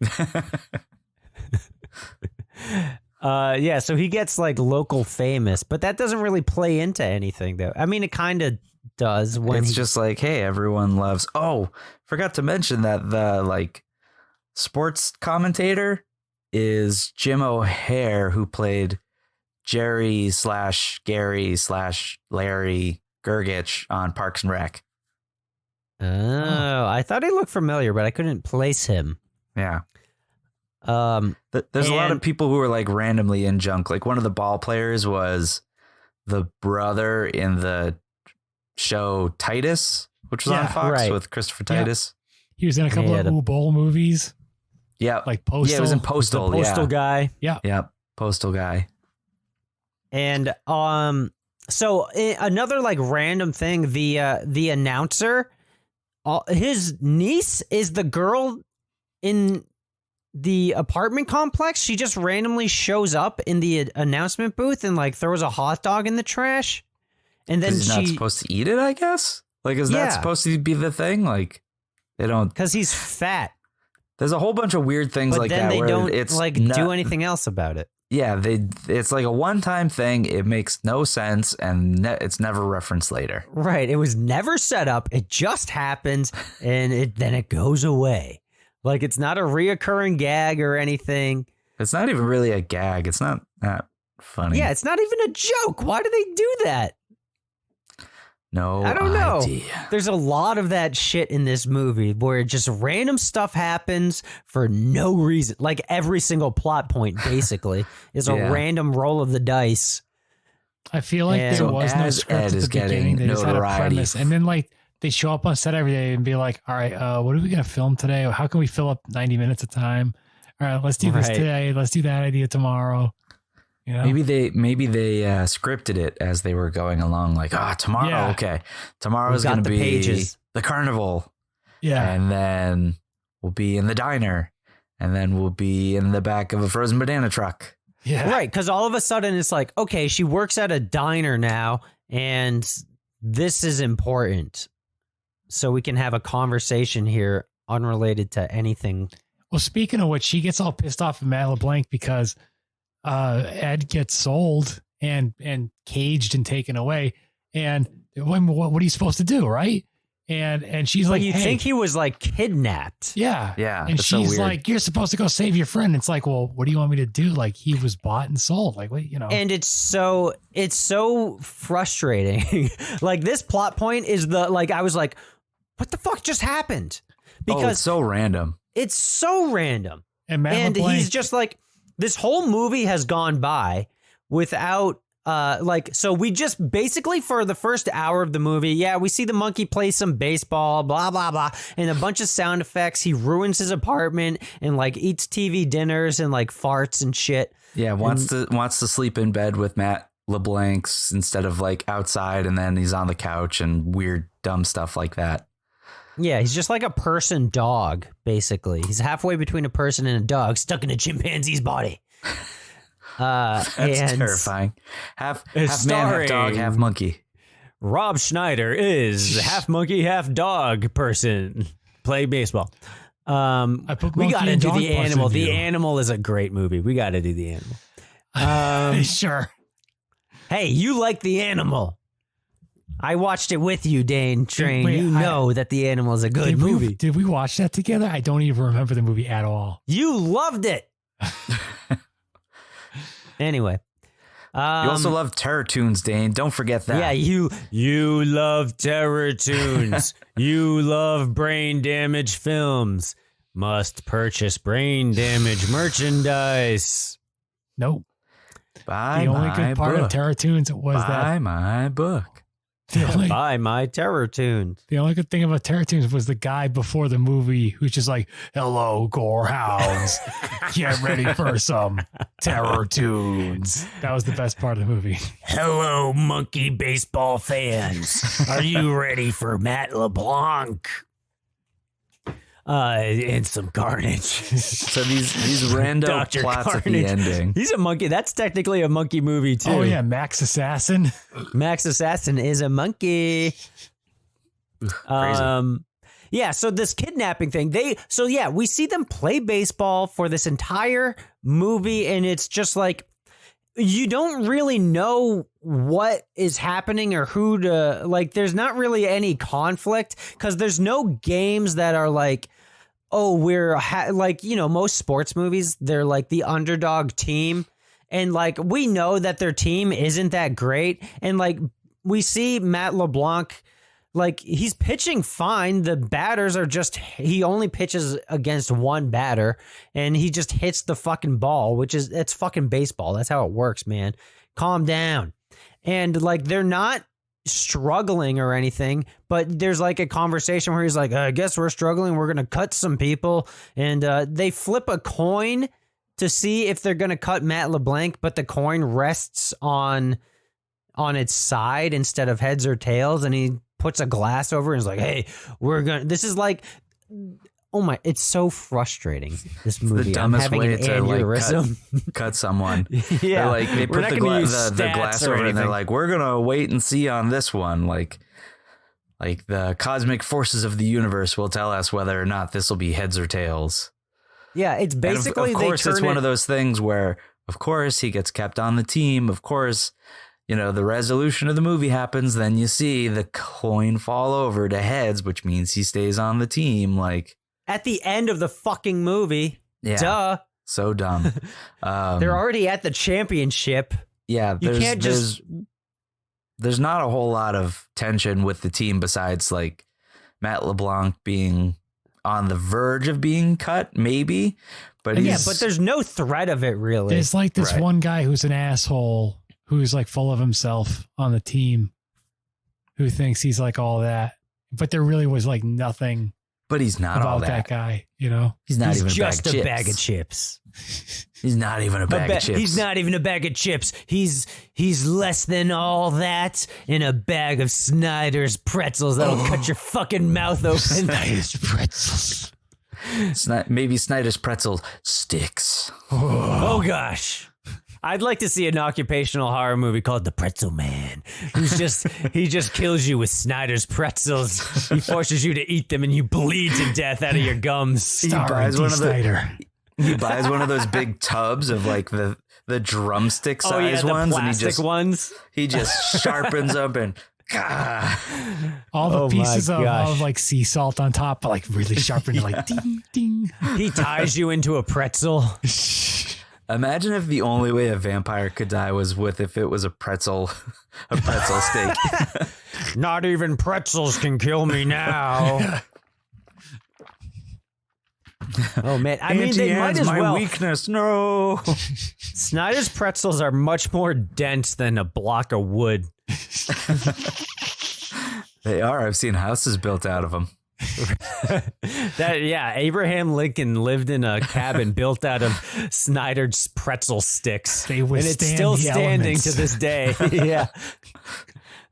Yeah, so he gets like local famous, but that doesn't really play into anything though. I mean, it kind of does when It's just like, hey, everyone loves. Oh, forgot to mention that the like sports commentator is Jim O'Hare, who played Jerry/Gary/Larry Gergich on Parks and Rec. Oh, I thought he looked familiar, but I couldn't place him. Yeah. There's a lot of people who are like randomly in junk. Like one of the ball players was the brother in the show Titus, which was on Fox with Christopher Titus. He was in a couple of Bowl movies. Yeah. Like Postal. Yeah, he was in Postal. The Postal guy. Yeah. Yeah. Postal guy. And so another like random thing, the announcer, his niece is the girl in the apartment complex. She just randomly shows up in the announcement booth and like throws a hot dog in the trash. And then he's not supposed to eat it, I guess. Like, is that supposed to be the thing? Like, they don't, because he's fat. There's a whole bunch of weird things But like then that. they where don't it's like do anything else about it. Yeah, it's like a one-time thing. It makes no sense, and it's never referenced later. Right. It was never set up. It just happens, and then it goes away. Like, it's not a reoccurring gag or anything. It's not even really a gag. It's not that funny. Yeah, it's not even a joke. Why do they do that? No, I don't know. idea. There's a lot of that shit in this movie where just random stuff happens for no reason. Like every single plot point basically is a random roll of the dice. I feel like there was no script at the beginning. They just had a premise, and then like they show up on set every day and be like, "All right, what are we gonna film today? How can we fill up 90 minutes of time? All right, let's do this today. Let's do that idea tomorrow." You know? Maybe they scripted it as they were going along. Like, tomorrow, Yeah. okay, tomorrow's going to be the carnival. Yeah, and then we'll be in the diner, and then we'll be in the back of a frozen banana truck. Yeah, right. Because all of a sudden it's like, okay, she works at a diner now, and this is important, so we can have a conversation here unrelated to anything. Well, speaking of which, she gets all pissed off at Matt LeBlanc because Ed gets sold and caged and taken away. And what are you supposed to do, right? And she's like, you think he was like kidnapped? Yeah, yeah. And she's like, you're supposed to go save your friend. It's like, well, what do you want me to do? Like, he was bought and sold. Like, what, you know? And it's so frustrating. Like, this plot point is I was like, what the fuck just happened? Because it's so random. It's so random. And he's just like, this whole movie has gone by without so we just basically for the first hour of the movie, we see the monkey play some baseball, blah, blah, blah, and a bunch of sound effects. He ruins his apartment and like eats TV dinners and like farts and shit. Yeah, wants to sleep in bed with Matt LeBlanc's instead of like outside, and then he's on the couch and weird, dumb stuff like that. Yeah, he's just like a person dog, basically. He's halfway between a person and a dog stuck in a chimpanzee's body. That's terrifying. Half man, half dog, half monkey. Rob Schneider is half monkey, half dog person. Play baseball. We got to do The Animal. The Animal is a great movie. We got to do The Animal. Sure. Hey, you like The Animal. I watched it with you, Dane Train. Wait, know that The Animal is a good movie. Did we watch that together? I don't even remember the movie at all. You loved it. Anyway. You also love Terror Tunes, Dane. Don't forget that. Yeah, you love Terror Tunes. You love brain damage films. Must purchase brain damage merchandise. Nope. Buy The only my good part book. of Terror Tunes was Buy my book. Buy my Terror Tunes. The only good thing about Terror Tunes was the guy before the movie who's just like, hello, gorehounds. Get ready for some Terror Tunes. That was the best part of the movie. Hello, monkey baseball fans. Are you ready for Matt LeBlanc? And some carnage. So these random Dr. plots Carnage. at the ending. He's a monkey. That's technically a monkey movie, too. Oh, yeah, Max Assassin. Max Assassin is a monkey. Crazy. Yeah, so this kidnapping thing, we see them play baseball for this entire movie, and it's just like, you don't really know what is happening or who to, like, there's not really any conflict, because there's no games that are like, oh, most sports movies, they're like the underdog team, and like, we know that their team isn't that great, and like, we see Matt LeBlanc, like, he's pitching fine. The batters are he only pitches against one batter, and he just hits the fucking ball, it's fucking baseball. That's how it works, man. Calm down. And like, they're not struggling or anything, but there's like a conversation where he's like, I guess we're struggling. We're going to cut some people. And they flip a coin to see if they're going to cut Matt LeBlanc, but the coin rests on its side instead of heads or tails. And he puts a glass over and is like, hey, this is like, oh my, it's so frustrating, this movie. The dumbest I'm having way an to aneurysm. cut someone. Yeah. They put the glass over it, and they're anything. like, we're going to wait and see on this one. Like the cosmic forces of the universe will tell us whether or not this will be heads or tails. Yeah, it's basically, of course, it's one of those things where, of course, he gets kept on the team. Of course, the resolution of the movie happens. Then you see the coin fall over to heads, which means he stays on the team. Like, at the end of the fucking movie. Yeah. Duh. So dumb. They're already at the championship. Yeah. You can't just. There's not a whole lot of tension with the team besides like Matt LeBlanc being on the verge of being cut, maybe. But but there's no threat of it, really. There's like this one guy who's an asshole, who's like full of himself on the team, who thinks he's like all that, but there really was like nothing. But he's not about all that guy, He's not even just a bag of chips. He's not even a bag of chips. He's not even a bag of chips. He's less than all that in a bag of Snyder's pretzels that'll cut your fucking mouth open. Snyder's pretzels. Maybe Snyder's pretzel sticks. Oh gosh. I'd like to see an occupational horror movie called The Pretzel Man, he just kills you with Snyder's pretzels. He forces you to eat them and you bleed to death out of your gums. He buys one of those big tubs of like the drumstick size ones, and he just sharpens up and all the pieces of like sea salt on top, like really sharpened, like ding ding. He ties you into a pretzel. Imagine if the only way a vampire could die was if it was a pretzel steak. Not even pretzels can kill me now. Oh man, I mean, they might as well. Weakness, no. Snyder's pretzels are much more dense than a block of wood. They are. I've seen houses built out of them. Abraham Lincoln lived in a cabin built out of Snyder's pretzel sticks. They withstand and it's still the standing elements. to this day. Yeah.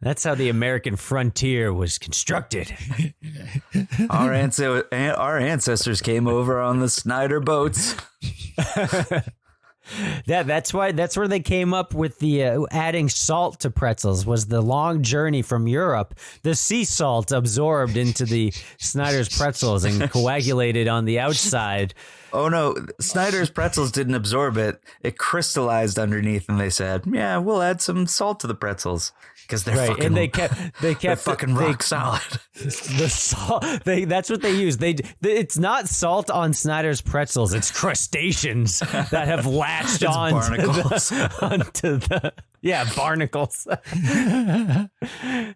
That's how the American frontier was constructed. Our ancestors came over on the Snyder boats. That's where they came up with the adding salt to pretzels, was the long journey from Europe. The sea salt absorbed into the Snyder's pretzels and coagulated on the outside. Oh no, Snyder's pretzels didn't absorb it. It crystallized underneath, and they said, yeah, we'll add some salt to the pretzels. Because they're fucking, and they kept fucking rock solid. The salt, that's what they use. It's not salt on Snyder's pretzels. It's crustaceans that have latched on barnacles. onto the barnacles.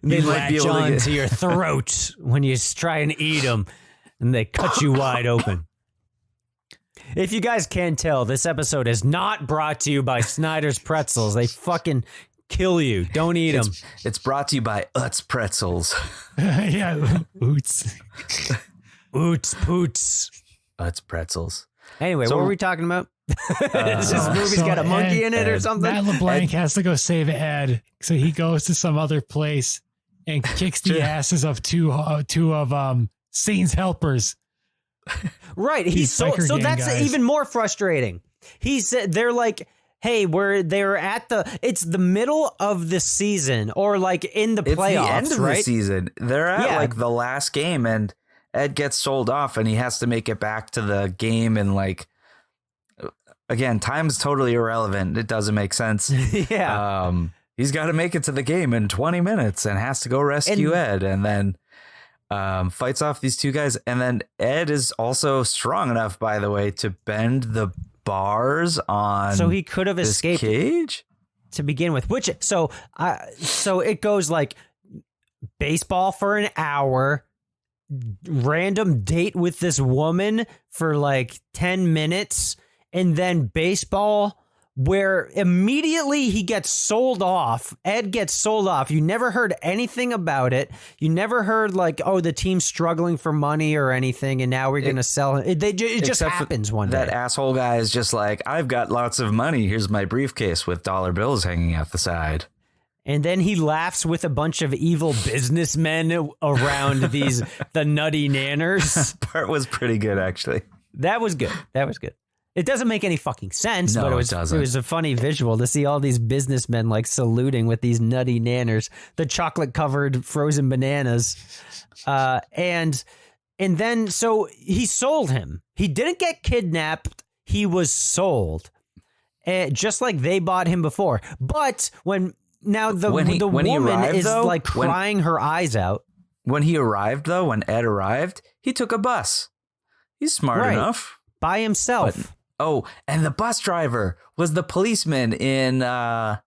They latch on to your throat when you try and eat them, and they cut you wide open. If you guys can't tell, this episode is not brought to you by Snyder's Pretzels. They fucking kill you. Don't eat them. It's brought to you by Utz Pretzels. Yeah, Oots. Oots Poots. Utz Pretzels. Anyway, what were we talking about? This movie's got a monkey in it or something? Matt LeBlanc has to go save Ed, so he goes to some other place and kicks the asses of two of Satan's helpers. Right. So that's guys. Even more frustrating. They're like, hey, they're at it's the middle of the season or like in the playoffs, the end of right? the season. They're at like the last game and Ed gets sold off and he has to make it back to the game. And like, again, time's totally irrelevant. It doesn't make sense. Yeah. He's got to make it to the game in 20 minutes and has to go rescue Ed. And then fights off these two guys. And then Ed is also strong enough, by the way, to bend the bars on so he could have escaped cage to begin with, so it goes like baseball for an hour, random date with this woman for like 10 minutes, and then baseball where immediately he gets sold off. Ed gets sold off. You never heard anything about it. You never heard like, oh, the team's struggling for money or anything, and now we're going to sell it. It just happens one day. That asshole guy is just like, I've got lots of money. Here's my briefcase with dollar bills hanging out the side. And then he laughs with a bunch of evil businessmen around the nutty nanners. That part was pretty good, actually. That was good. It doesn't make any fucking sense, but it was a funny visual to see all these businessmen like saluting with these nutty nanners, the chocolate covered frozen bananas. And then so he sold him. He didn't get kidnapped. He was sold. Just like they bought him before. But when the woman is like crying her eyes out. When he arrived, though, when Ed arrived, he took a bus. He's smart enough. By himself. And the bus driver was the policeman in Lawnmower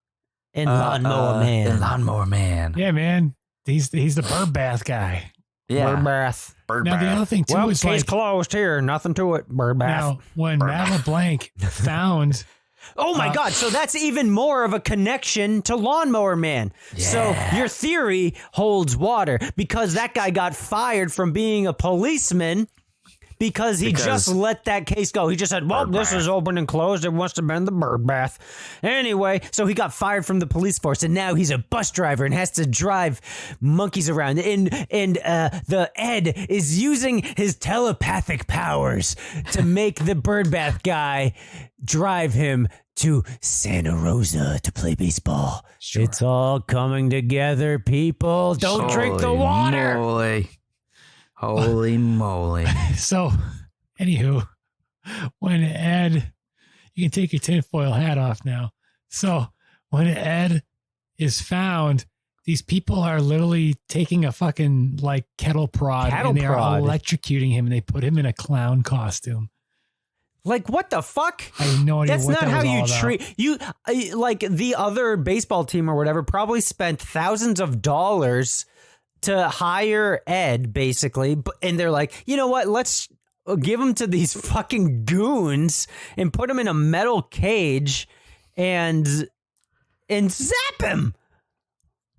Man. In Lawnmower Man. Yeah, man. He's the bird bath guy. Yeah. Bird bath. Now, the other thing, too, is case closed here. Nothing to it. Bird bath. Now, when Matt LeBlanc found... Oh, my God. So that's even more of a connection to Lawnmower Man. Yeah. So your theory holds water because that guy got fired from being a policeman because he just let that case go. He just said, well, this is open and closed. It must have been the bird bath. Anyway, so he got fired from the police force, and now he's a bus driver and has to drive monkeys around. And the Ed is using his telepathic powers to make the bird bath guy drive him to Santa Rosa to play baseball. Sure. It's all coming together, people. Don't drink the water. Holy moly. So, anywho, when Ed, you can take your tinfoil hat off now. So, when Ed is found, these people are literally taking a fucking like kettle prod and they are electrocuting him and they put him in a clown costume. Like, what the fuck? I have no idea. That's not how you treat you. Like the other baseball team or whatever probably spent thousands of dollars to hire Ed, basically. And they're like, you know what? Let's give him to these fucking goons and put him in a metal cage and zap him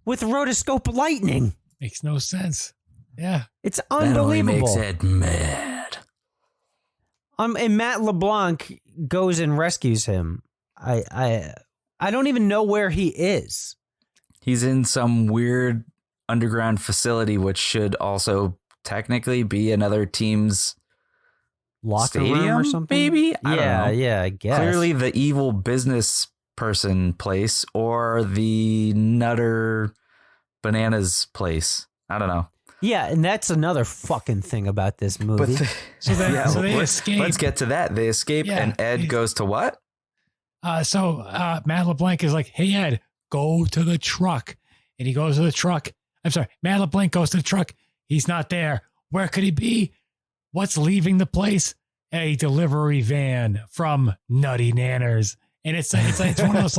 with rotoscope lightning. Makes no sense. Yeah. It's unbelievable. That only makes Ed mad. And Matt LeBlanc goes and rescues him. I don't even know where he is. He's in some weird underground facility, which should also technically be another team's locker stadium room or something. Maybe I don't know. Yeah, I guess. Clearly, the evil business person place or the Nutter Bananas place. I don't know. Yeah, and that's another fucking thing about this movie. So they escape. Let's get to that. They escape, and Ed goes to what? So Matt LeBlanc is like, "Hey Ed, go to the truck," and he goes to the truck. I'm sorry, Matt LeBlanc goes to the truck. He's not there. Where could he be? What's leaving the place? A delivery van from Nutty Nanners, and it's one of those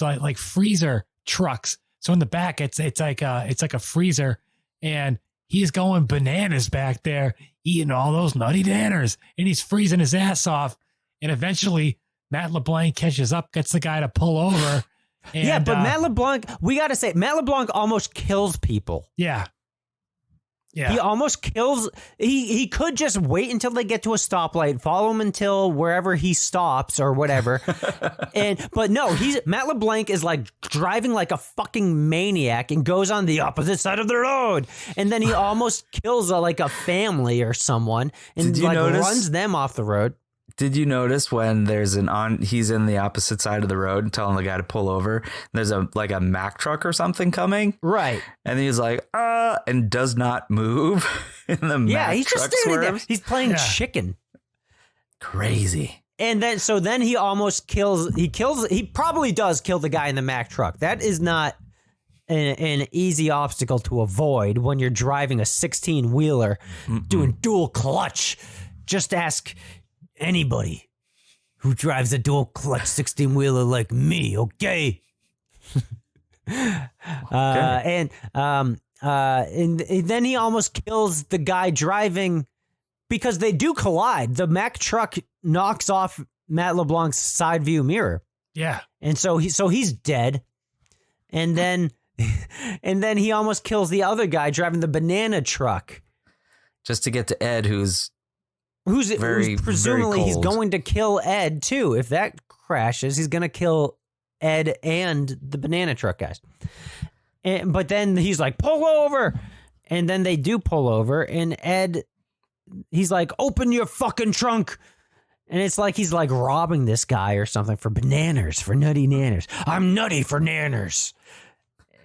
like freezer trucks. So in the back, it's like a freezer, and he's going bananas back there, eating all those nutty danners, and he's freezing his ass off. And eventually, Matt LeBlanc catches up, gets the guy to pull over. And, yeah, but Matt LeBlanc, we got to say, Matt LeBlanc almost kills people. Yeah. Yeah. He almost kills. He could just wait until they get to a stoplight, follow him until wherever he stops or whatever. But no, Matt LeBlanc is like driving like a fucking maniac and goes on the opposite side of the road. And then he almost kills like a family or someone and like runs them off the road. Did you notice when he's in the opposite side of the road and telling the guy to pull over? There's a Mack truck or something coming. Right. And he's like, and does not move. And the Mack he's just truck standing there. swerves. He's playing chicken. Crazy. And then he almost kills, he probably does kill the guy in the Mack truck. That is not an easy obstacle to avoid when you're driving a 16-wheeler doing dual clutch. Just ask anybody who drives a dual clutch 16-wheeler like me, okay? And then he almost kills the guy driving because they do collide. The Mack truck knocks off Matt LeBlanc's side view mirror. Yeah. And so he's dead. And then he almost kills the other guy driving the banana truck. Just to get to Ed, who's presumably very he's going to kill Ed too. If that crashes, he's going to kill Ed and the banana truck guys. But then he's like, pull over. And then they do pull over. And Ed, he's like, open your fucking trunk. And it's like he's like robbing this guy or something for bananas, for nutty nanners. I'm nutty for nanners.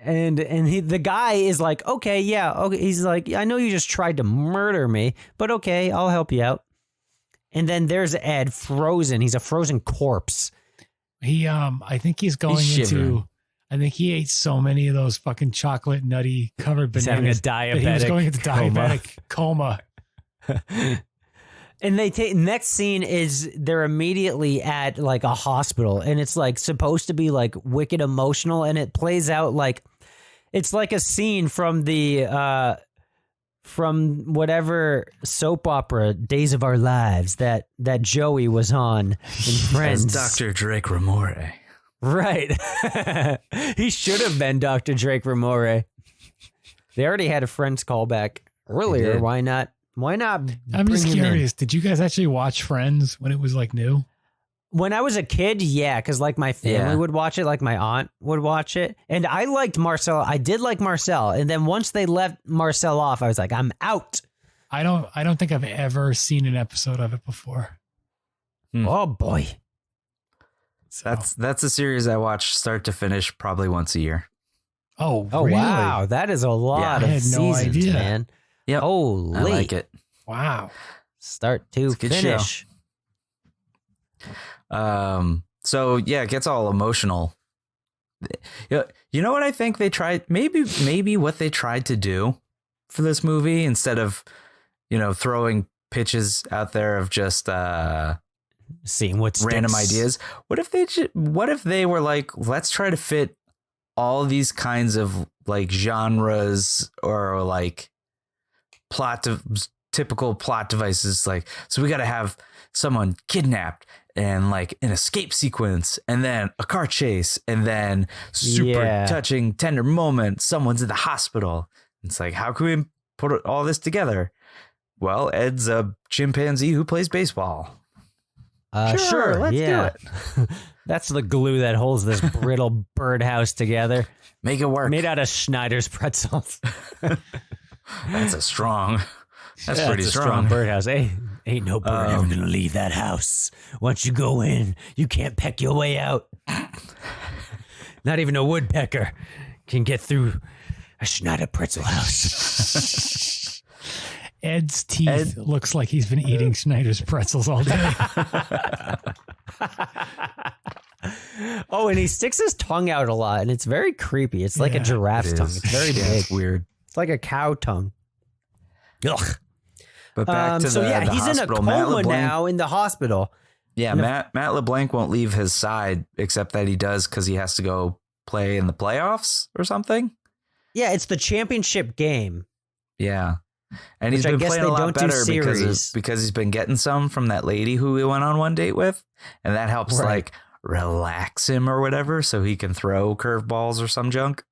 And the guy is like, okay, yeah. Okay. He's like, I know you just tried to murder me, but okay, I'll help you out. And then there's Ed frozen. He's a frozen corpse. I think he's going I think he ate so many of those fucking chocolate nutty covered bananas. He's having a diabetic he was going into diabetic coma. And next scene is they're immediately at like a hospital, and it's like supposed to be like wicked emotional, and it plays out like it's like a scene from the from whatever soap opera Days of Our Lives that Joey was on in Friends. As Dr. Drake Ramore. Right. He should have been Dr. Drake Ramore. They already had a Friends callback earlier. Why not? I'm just curious. Did you guys actually watch Friends when it was like new? When I was a kid, yeah, because like my family would watch it, like my aunt would watch it. And I liked Marcel. I did like Marcel. And then once they left Marcel off, I was like, I'm out. I don't think I've ever seen an episode of it before. Oh boy. So. That's a series I watch start to finish probably once a year. Oh, really? Wow. That is a lot of seasons, man. Yeah. Holy. I like it. Wow. Start to finish. So yeah, it gets all emotional. You know what I think they tried? Maybe what they tried to do for this movie, instead of, throwing pitches out there of just seeing what random ideas. What if they were like, let's try to fit all these kinds of like genres or like typical plot devices, like, so we got to have someone kidnapped and like an escape sequence and then a car chase and then super touching tender moment, someone's in the hospital. It's like, how can we put all this together? Well, Ed's a chimpanzee who plays baseball. Sure, let's do it. That's the glue that holds this brittle birdhouse together. Make it work. Made out of Schneider's pretzels. That's pretty strong. That's a strong birdhouse. Ain't no bird ever gonna leave that house. Once you go in, you can't peck your way out. Not even a woodpecker can get through a Schneider pretzel house. Ed's teeth looks like he's been eating Schneider's pretzels all day. Oh, and he sticks his tongue out a lot, and it's very creepy. It's like a giraffe's tongue. It's very big. It's weird. It's like a cow tongue. Ugh. But back to the he's hospital. in a coma now in the hospital. Yeah, Matt LeBlanc won't leave his side, except that he does because he has to go play in the playoffs or something. Yeah, it's the championship game. Yeah. And he's Which I been guess playing they a lot don't do better series. because he's been getting some from that lady who he went on one date with, and that helps Right. like relax him or whatever, so he can throw curveballs or some junk.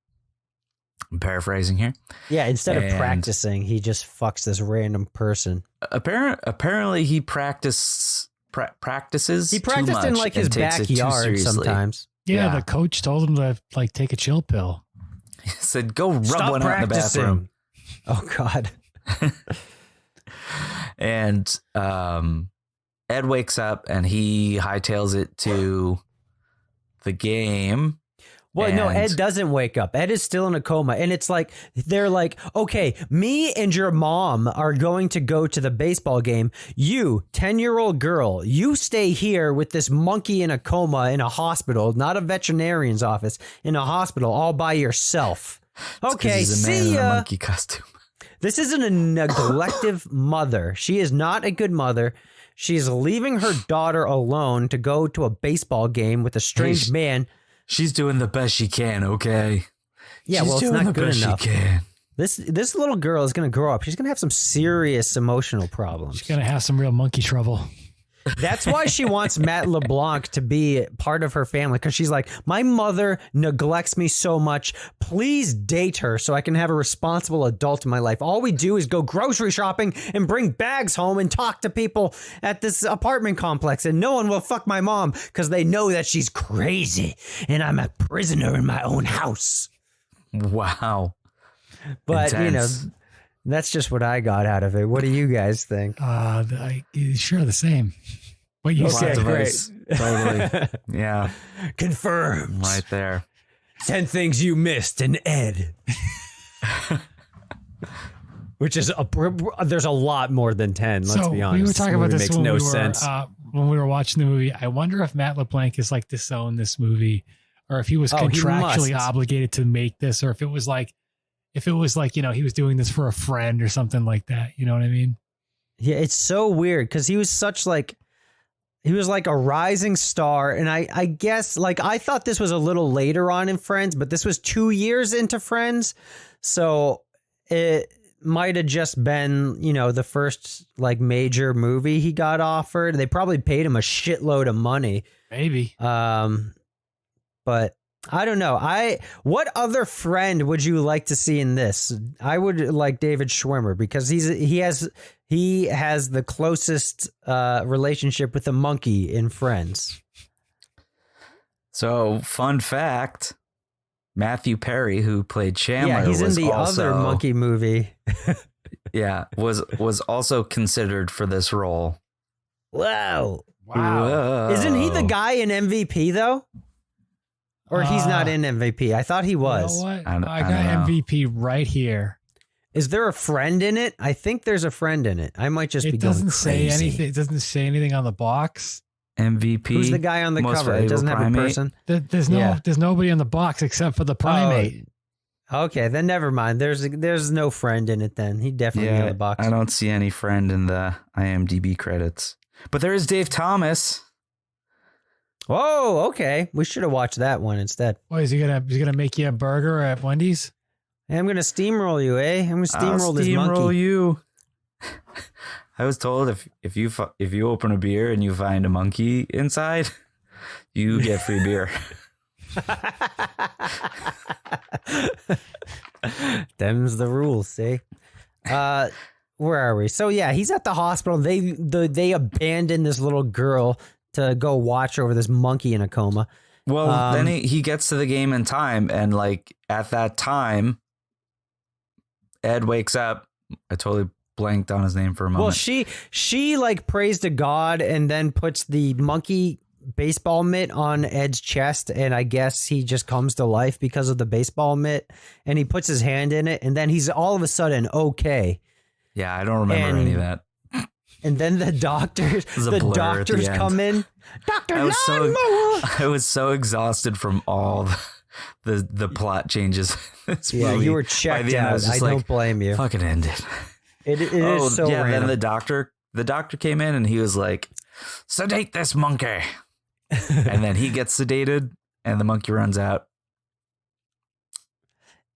I'm paraphrasing here. Yeah, instead of practicing, he just fucks this random person. Apparently, he practices. He too practiced in much like and his takes it too backyard seriously. sometimes. Yeah, the coach told him to like take a chill pill. He said, "Go rub Stop one out in the practicing." bathroom." Oh God. And Ed wakes up and he hightails it to the game. Well, no, And- Ed doesn't wake up. Ed is still in a coma. And it's like, they're like, okay, me and your mom are going to go to the baseball game. You, 10-year-old girl, you stay here with this monkey in a coma in a hospital, not a veterinarian's office, in a hospital all by yourself. Okay, he's a man see in a ya. monkey costume. This isn't a neglective mother. She is not a good mother. She's leaving her daughter alone to go to a baseball game with a strange man. She's doing the best she can, okay? Yeah, She's well, it's doing not the good best enough. she can. This little girl is going to grow up. She's going to have some serious emotional problems. She's gonna have some real monkey trouble. That's why she wants Matt LeBlanc to be part of her family, because she's like, my mother neglects me so much. Please date her so I can have a responsible adult in my life. All we do is go grocery shopping and bring bags home and talk to people at this apartment complex, and no one will fuck my mom because they know that she's crazy and I'm a prisoner in my own house. Wow. But, Intense. that's just what I got out of it. What do you guys think? Sure, the same. What you Okay, said. great. Totally. Yeah. Confirmed. Right there. 10 things you missed in Ed. Which is there's a lot more than 10. Let's be honest. We were talking about this makes when no we sense. were when we were watching the movie. I wonder if Matt LeBlanc is like disowned this movie, or if he was He contractually must. obligated to make this, or if it was like he was doing this for a friend or something like that. You know what I mean? Yeah, it's so weird because he was he was like a rising star, and I guess like I thought this was a little later on in Friends, but this was 2 years into Friends, so it might have just been the first like major movie he got offered. They probably paid him a shitload of money, maybe. But I don't know. What other friend would you like to see in this? I would like David Schwimmer because he has the closest relationship with a monkey in Friends. So, fun fact, Matthew Perry, who played Chandler, Yeah, he's in was the also, other monkey movie. Yeah, was also considered for this role. Wow. Whoa. Isn't he the guy in MVP though? Or he's not in MVP? I thought he was. You know what? I I got don't know. MVP right here. Is there a friend in it? I think there's a friend in it. I might just be It going doesn't say crazy. anything. It doesn't say anything on the box. MVP. Who's the guy on the most cover? It valuable doesn't have primate. a person. There's Yeah. there's nobody on the box except for the primate. Oh, okay, then never mind. There's no friend in it then. He definitely be on Yeah, the box. I don't see any friend in the IMDb credits. But there is Dave Thomas. Whoa, okay. We should have watched that one instead. What is he gonna make you a burger at Wendy's? Hey, I'm gonna steamroll you, eh? I'm gonna I'll steamroll this steamroll monkey. you. I was told if you open a beer and you find a monkey inside, you get free beer. Them's the rules, see? Where are we? So yeah, he's at the hospital. They abandon this little girl to go watch over this monkey in a coma. Well, then he gets to the game in time, and like at that time, Ed wakes up. I totally blanked on his name for a moment. Well, she like prays to God and then puts the monkey baseball mitt on Ed's chest, and I guess he just comes to life because of the baseball mitt, and he puts his hand in it, and then he's all of a sudden okay. Yeah, I don't remember any of that. And then the doctors was a blur at the end. come in. Dr. I was so exhausted from all the plot changes. in this Yeah, movie. you were By checked the end, out. was I just don't blame you. Fucking end it. It is so yeah. random. Then the doctor came in and he was like, "Sedate this monkey," and then he gets sedated and the monkey runs out.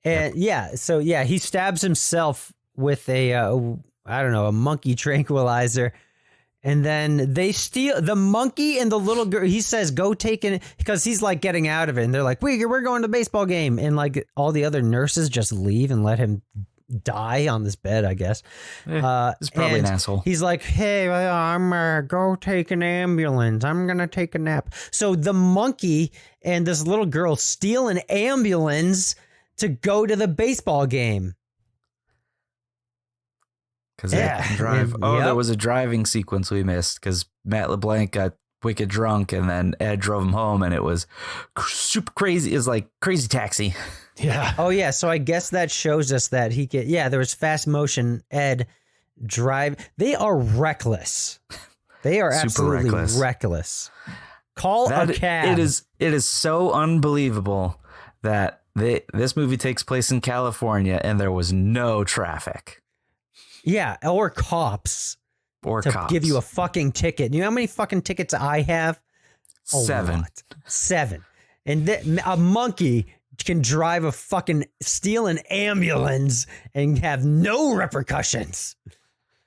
And yeah, so yeah, he stabs himself with a I don't know, a monkey tranquilizer. And then they steal the monkey and the little girl. He says, go take it, because he's like getting out of it. And they're like, we're going to the baseball game. And like all the other nurses just leave and let him die on this bed, I guess. He's probably an asshole. He's like, hey, I'm go take an ambulance. I'm going to take a nap. So the monkey and this little girl steal an ambulance to go to the baseball game. Because they can drive. There was a driving sequence we missed because Matt LeBlanc got wicked drunk and then Ed drove him home and it was super crazy. It was like Crazy Taxi. Yeah. Oh, yeah. So I guess that shows us that there was fast motion Ed drive. They are reckless. They are absolutely reckless. Call a cab. It is so unbelievable that this movie takes place in California and there was no traffic. Yeah, or cops. Give you a fucking ticket. You know how many fucking tickets I have? 7. 7. And a monkey can steal an ambulance and have no repercussions.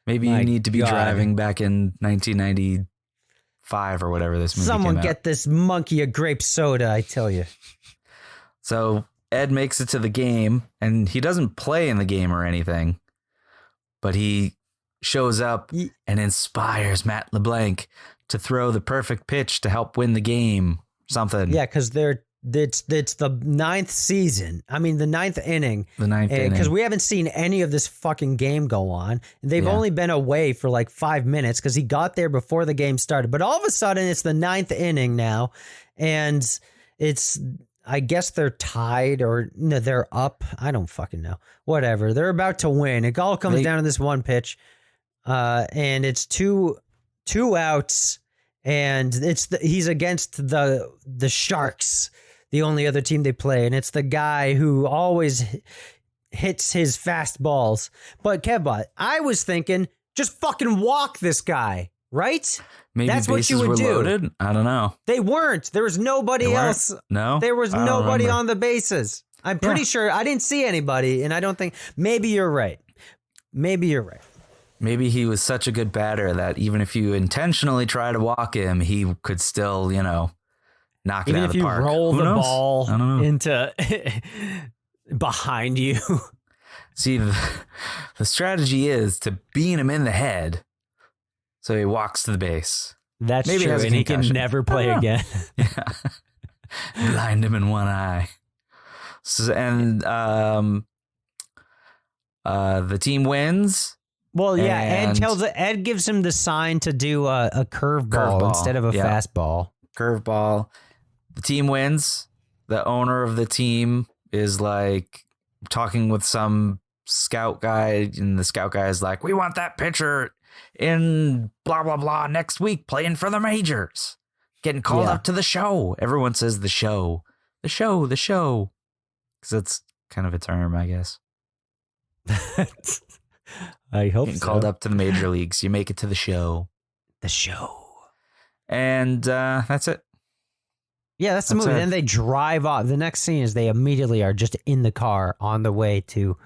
Maybe you need to be driving back in 1995 or whatever this movie Someone came out. get this monkey a grape soda, I tell you. So Ed makes it to the game and he doesn't play in the game or anything. But he shows up and inspires Matt LeBlanc to throw the perfect pitch to help win the game. Something. Yeah, because it's the 9th season. I mean, the 9th inning. The 9th inning. Because we haven't seen any of this fucking game go on. They've only been away for like 5 minutes because he got there before the game started. But all of a sudden, it's the 9th inning now. And I guess they're tied or no, they're up. I don't fucking know. Whatever. They're about to win. It all comes down to this one pitch. And it's two outs. And he's against the Sharks, the only other team they play. And it's the guy who always hits his fastballs. But Kevbot, I was thinking, just fucking walk this guy, right? Maybe that's what you bases would were do. Loaded? I don't know. They weren't. There was nobody else. No? There was I don't nobody remember. on the bases. I'm pretty sure I didn't see anybody, and I don't think. Maybe you're right. Maybe Maybe he was such a good batter that even if you intentionally try to walk him, he could still, knock it out of the park. Even if you roll the knows? ball I don't know. into behind you. See, the strategy is to beat him in the head so he walks to the base. That's Maybe true, and he can never play again. Yeah. Blind him in one eye. So, and the team wins. Well, yeah, and Ed gives him the sign to do a curveball instead of a fastball. Curveball. The team wins. The owner of the team is like talking with some scout guy, and the scout guy is like, "We want that pitcher in blah blah blah next week playing for the majors, getting called up to the show." Everyone says the show, because that's kind of a term, I guess. I hope getting called up to the major leagues, you make it to the show. The show. And that's it. Yeah, that's the movie. Then they drive off. The next scene is they immediately are just in the car on the way to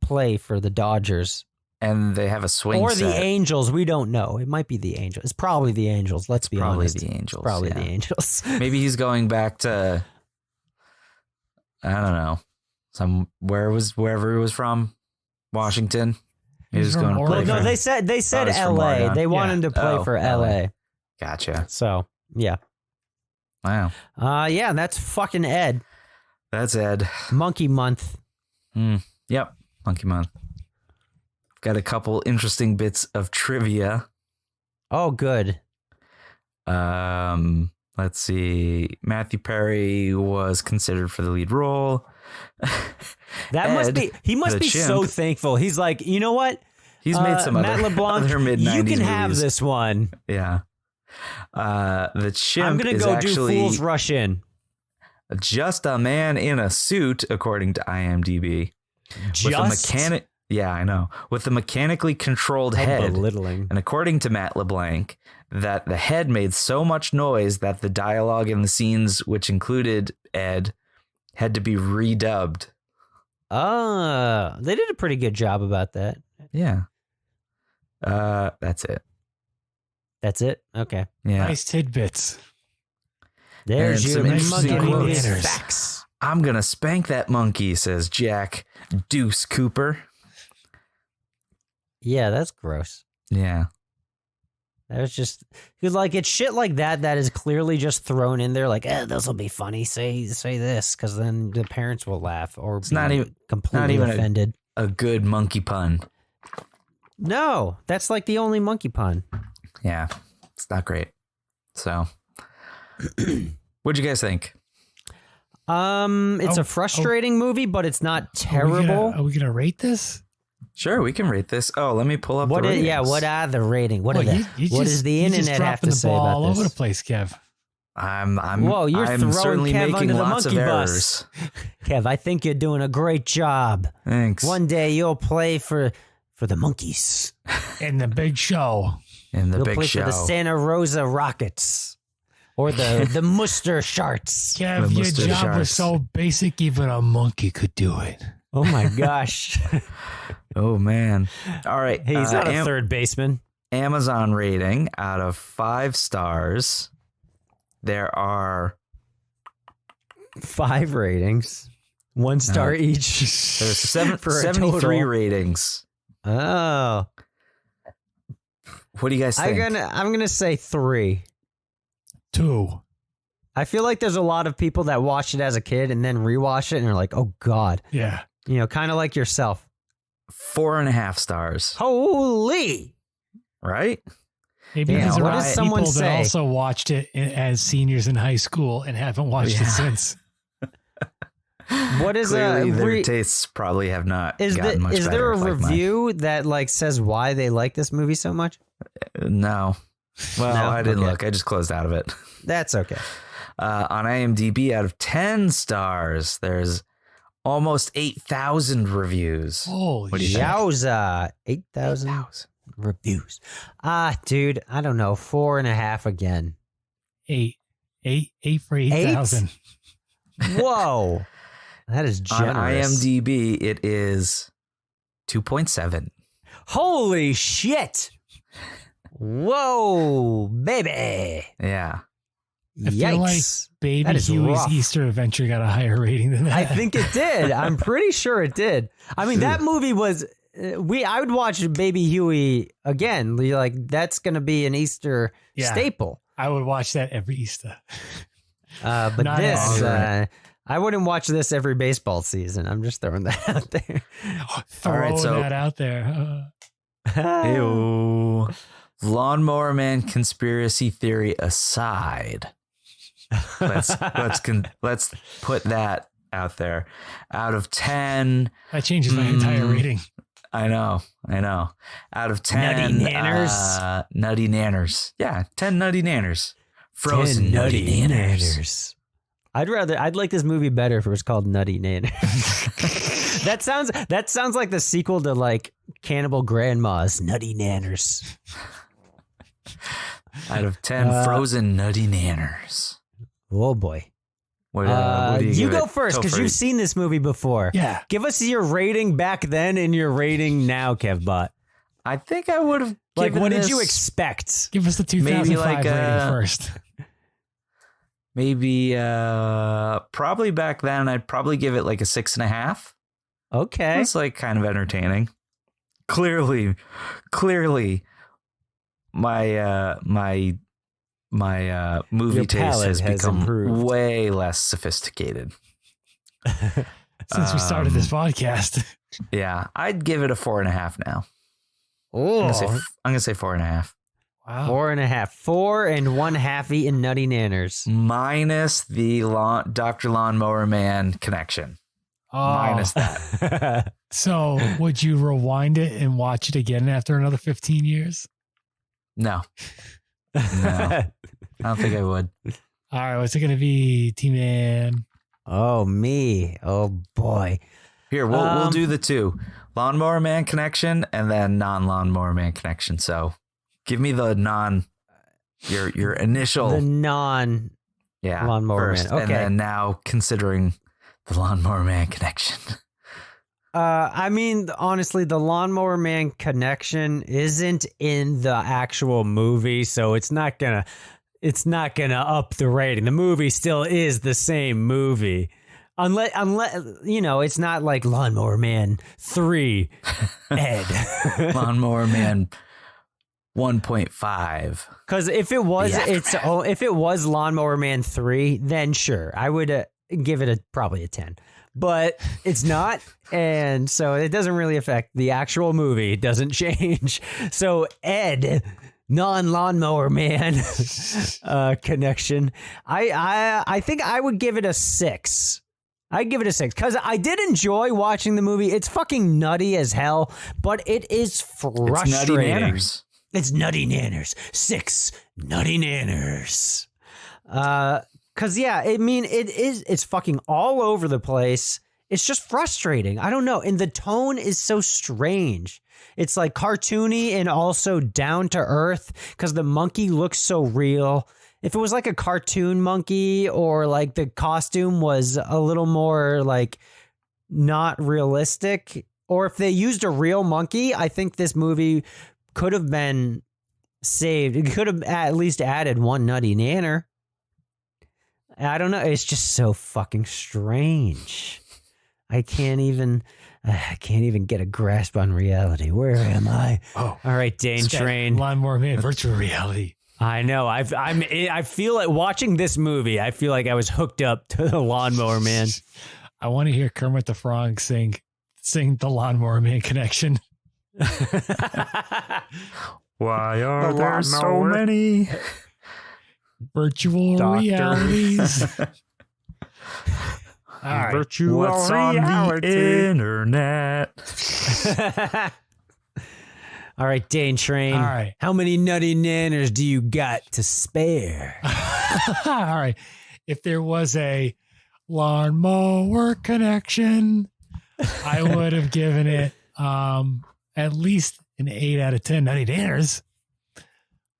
play for the Dodgers. And they have a swing or set. the Angels. We don't know. It might be the Angels. It's probably the Angels. Let's be honest. Probably the Angels. Probably the Angels. Maybe he's going back to, I don't know, wherever he was from, Washington. He's going to play. No, they said L.A. They want him to play for L.A. Gotcha. So yeah. Wow. Yeah, that's fucking Ed. That's Ed. Monkey Month. Yep. Monkey Month. Got a couple interesting bits of trivia. Oh, good. Let's see. Matthew Perry was considered for the lead role. He must be so thankful. He's like, you know what? He's made some Matt LeBlanc, other mid-90s you can movies. have this one. Yeah. The chimp I'm gonna is go actually do Fools Rush In. just a man in a suit, according to IMDb. With a mechanic. Yeah, I know. With a mechanically controlled head. Belittling. And according to Matt LeBlanc, that the head made so much noise that the dialogue in the scenes, which included Ed, had to be redubbed. They did a pretty good job about that. Yeah. That's it. That's it? Okay. Yeah. Nice tidbits. There's And your some interesting monkey quotes. facts. I'm gonna spank that monkey, says Jack Deuce Cooper. Yeah, that's gross. Yeah. That was just because, like, it's shit like that that is clearly just thrown in there. Like, this will be funny. Say this, because then the parents will laugh or It's be not even completely offended. A good monkey pun. No, that's like the only monkey pun. Yeah, it's not great. So, what'd you guys think? It's a frustrating movie, but it's not terrible. Are we gonna rate this? Sure, we can rate this. Oh, let me pull up What the is, ratings. yeah, what are the rating? What Well, are you what does the internet have to say all about over this? the place, Kev. Whoa, you're I'm throwing certainly Kev making under the lots of monkey errors. bus. Kev, I think you're doing a great job. Thanks. One day you'll play for the monkeys. In the big show. In the You'll big play show. for the Santa Rosa Rockets. Or the Muster Sharks. Kev, your job was so basic, even a monkey could do it. Oh my gosh. Oh man. All right. He's not a third baseman. Amazon rating out of 5 stars. There are 5 ratings. 1 star each. There's for a 73 total. ratings. Oh. What do you guys think? I'm gonna say 3. 2. I feel like there's a lot of people that watched it as a kid and then rewatch it and are like, oh God. Yeah. You know, kind of like yourself. 4.5 stars. Holy. Right? Maybe Yeah, these are what all does someone people that say? also watched it as seniors in high school and haven't watched it since. What is Clearly, their tastes probably have not gotten much is better. there a like mine. review that like says why they like this movie so much? No. Well, No? I didn't Okay. look. I just closed out of it. That's okay. On IMDb, out of 10 stars, there's almost 8,000 reviews. Holy What do you think? Yowza. 8,000 reviews. Dude, I don't know. 4.5 again. 8 for 8,000. Whoa. That is On generous. IMDb, it is 2.7. Holy shit. Whoa, baby. Yeah. I feel like Baby That is Huey's rough. Easter Adventure got a higher rating than that. I think it did. I'm pretty sure it did. I mean, that movie was. I would watch Baby Huey again. Like that's going to be an Easter staple. I would watch that every Easter. But Not this, all I wouldn't watch this every baseball season. I'm just throwing that out there. Throwing that out there. Ew. Lawnmower Man conspiracy theory aside, let's put that out there. Out of 10, That changes my entire rating. I know. Out of 10, Nutty Nanners. Nutty Nanners. Yeah, 10 Nutty Nanners. Frozen Nutty Nanners. I'd like this movie better if it was called Nutty Nanners. That sounds like the sequel to like Cannibal Grandma's Nutty Nanners. Out of 10, Frozen Nutty Nanners. Oh boy. What do you you give go it? first because Topher. you've seen this movie before. Yeah. Give us your rating back then and your rating now, Kevbot. I think I would have Like, given what did this you expect? Give us the 2005 maybe like, rating first. Maybe probably back then I'd probably give it like a 6.5. Okay. It's like kind of entertaining. Clearly my movie Your taste palate has has become improved. way less sophisticated. Since we started this podcast. Yeah, I'd give it a 4.5 now. Oh, I'm gonna say 4.5. Wow. 4.5. 4 1/2 eating Nutty Nanners. Minus the Dr. Lawnmower Man connection. Oh. Minus that. So would you rewind it and watch it again after another 15 years? No. I don't think I would. All right. What's it going to be, T-Man? Oh, me. Oh, boy. Here, we'll do the 2. Lawnmower Man connection and then non-Lawnmower Man connection. So give me the your initial. The non Yeah. Lawnmower first, Man. Okay. And then now considering the Lawnmower Man connection. I mean, honestly, the Lawnmower Man connection isn't in the actual movie, so it's not gonna up the rating. The movie still is the same movie. Unless it's not like Lawnmower Man 3 Ed. Lawnmower Man 1.5. Because if it was Lawnmower Man 3, then sure, I would give it probably a 10. But it's not, and so it doesn't really affect the actual movie. It doesn't change. So Ed, non-Lawnmower Man connection, I think I would give it a 6. I'd give it a 6 because I did enjoy watching the movie. It's fucking nutty as hell, but it is frustrating. It's nutty nanners. 6 nutty nanners. Cause yeah, I mean it's fucking all over the place. It's just frustrating. I don't know. And the tone is so strange. It's like cartoony and also down to earth because the monkey looks so real. If it was like a cartoon monkey or like the costume was a little more like not realistic, or if they used a real monkey, I think this movie could have been saved. It could have at least added one nutty nanner. I don't know. It's just so fucking strange. I can't even get a grasp on reality. Where am I? Oh, all right, Dane Train. Lawnmower Man, virtual reality. I know. I feel like watching this movie. I feel like I was hooked up to the Lawnmower Man. I want to hear Kermit the Frog sing the Lawnmower Man connection. Why are there so many virtual realities? All right. Virtual What's reality. On the internet? All right, Dane Train. All right. How many nutty nanners do you got to spare? All right. If there was a lawnmower connection, I would have given it at least an 8 out of 10 nutty nanners.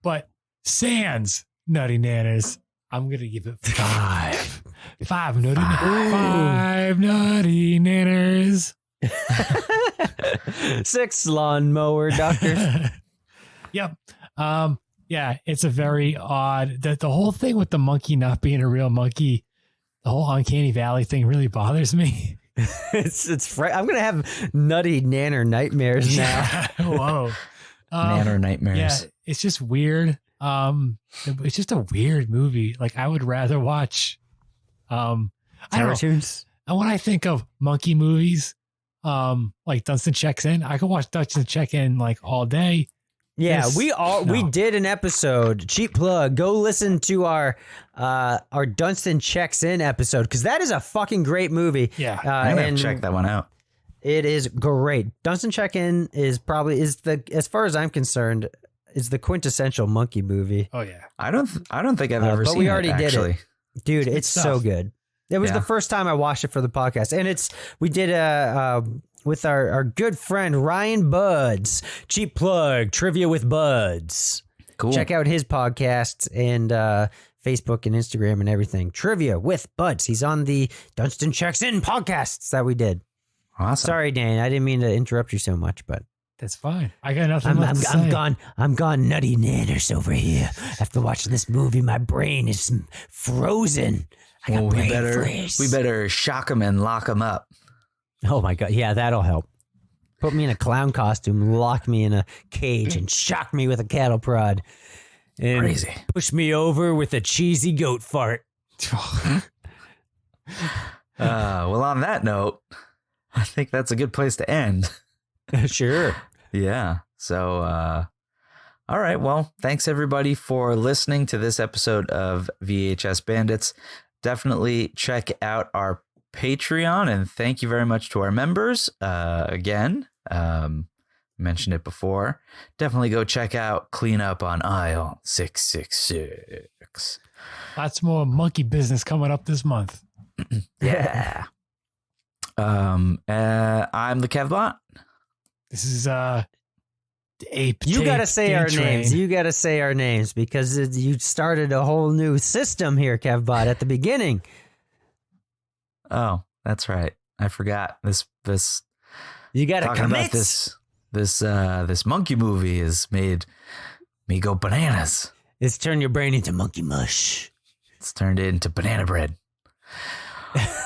But sans nutty nanners, I'm going to give it 5. 5 nutty nanners. 6 lawnmower doctors. Yep. Yeah, it's a very odd. The whole thing with the monkey not being a real monkey, the whole Uncanny Valley thing really bothers me. I'm gonna have nutty nanner nightmares now. Whoa. Nanner nightmares. Yeah, it's just weird. It's just a weird movie. Like I would rather watch cartoons. And when I think of monkey movies, like Dunstan Checks In, I could watch Dunstan Check In like all day. Yeah, we did an episode. Cheap plug. Go listen to our Dunstan Checks In episode because that is a fucking great movie. Yeah, I'm gonna check that one out. It is great. Dunstan Check In is probably as far as I'm concerned, is the quintessential monkey movie. Oh yeah, I don't think I've ever seen it. But we already did it, dude. It's so good. It was the first time I watched it for the podcast, and we did with our good friend Ryan Buds. Cheap plug, Trivia with Buds. Cool. Check out his podcast and Facebook and Instagram and everything. Trivia with Buds. He's on the Dunstan Checks In podcasts that we did. Awesome. Sorry, Dane. I didn't mean to interrupt you so much, but that's fine. I got nothing left to say. I'm gone nutty nanners over here. After watching this movie, my brain is frozen. We better shock him and lock him up. Oh my God. Yeah, that'll help. Put me in a clown costume, lock me in a cage, and shock me with a cattle prod. And crazy. Push me over with a cheesy goat fart. Well, on that note, I think that's a good place to end. Sure. Yeah. So, all right. Well, thanks everybody for listening to this episode of VHS Bandits. Definitely check out our Patreon, and thank you very much to our members. Again, mentioned it before. Definitely go check out Clean Up on Aisle 666. Lots more monkey business coming up this month. Yeah. I'm the Kevbot. This is Ape. You got to say our names. You got to say our names because you started a whole new system here, Kevbot, at the beginning. Oh, that's right. I forgot this You got to Talking commit. about this monkey movie has made me go bananas. It's turned your brain into monkey mush. It's turned it into banana bread.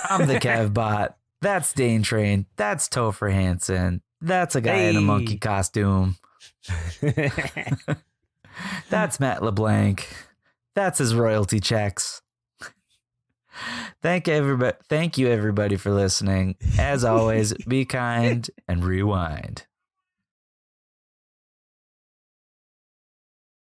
I'm the Kevbot. That's Dane Train. That's Topher Hansen. That's a guy in a monkey costume. That's Matt LeBlanc. That's his royalty checks. Thank you everybody for listening. As always, be kind and rewind.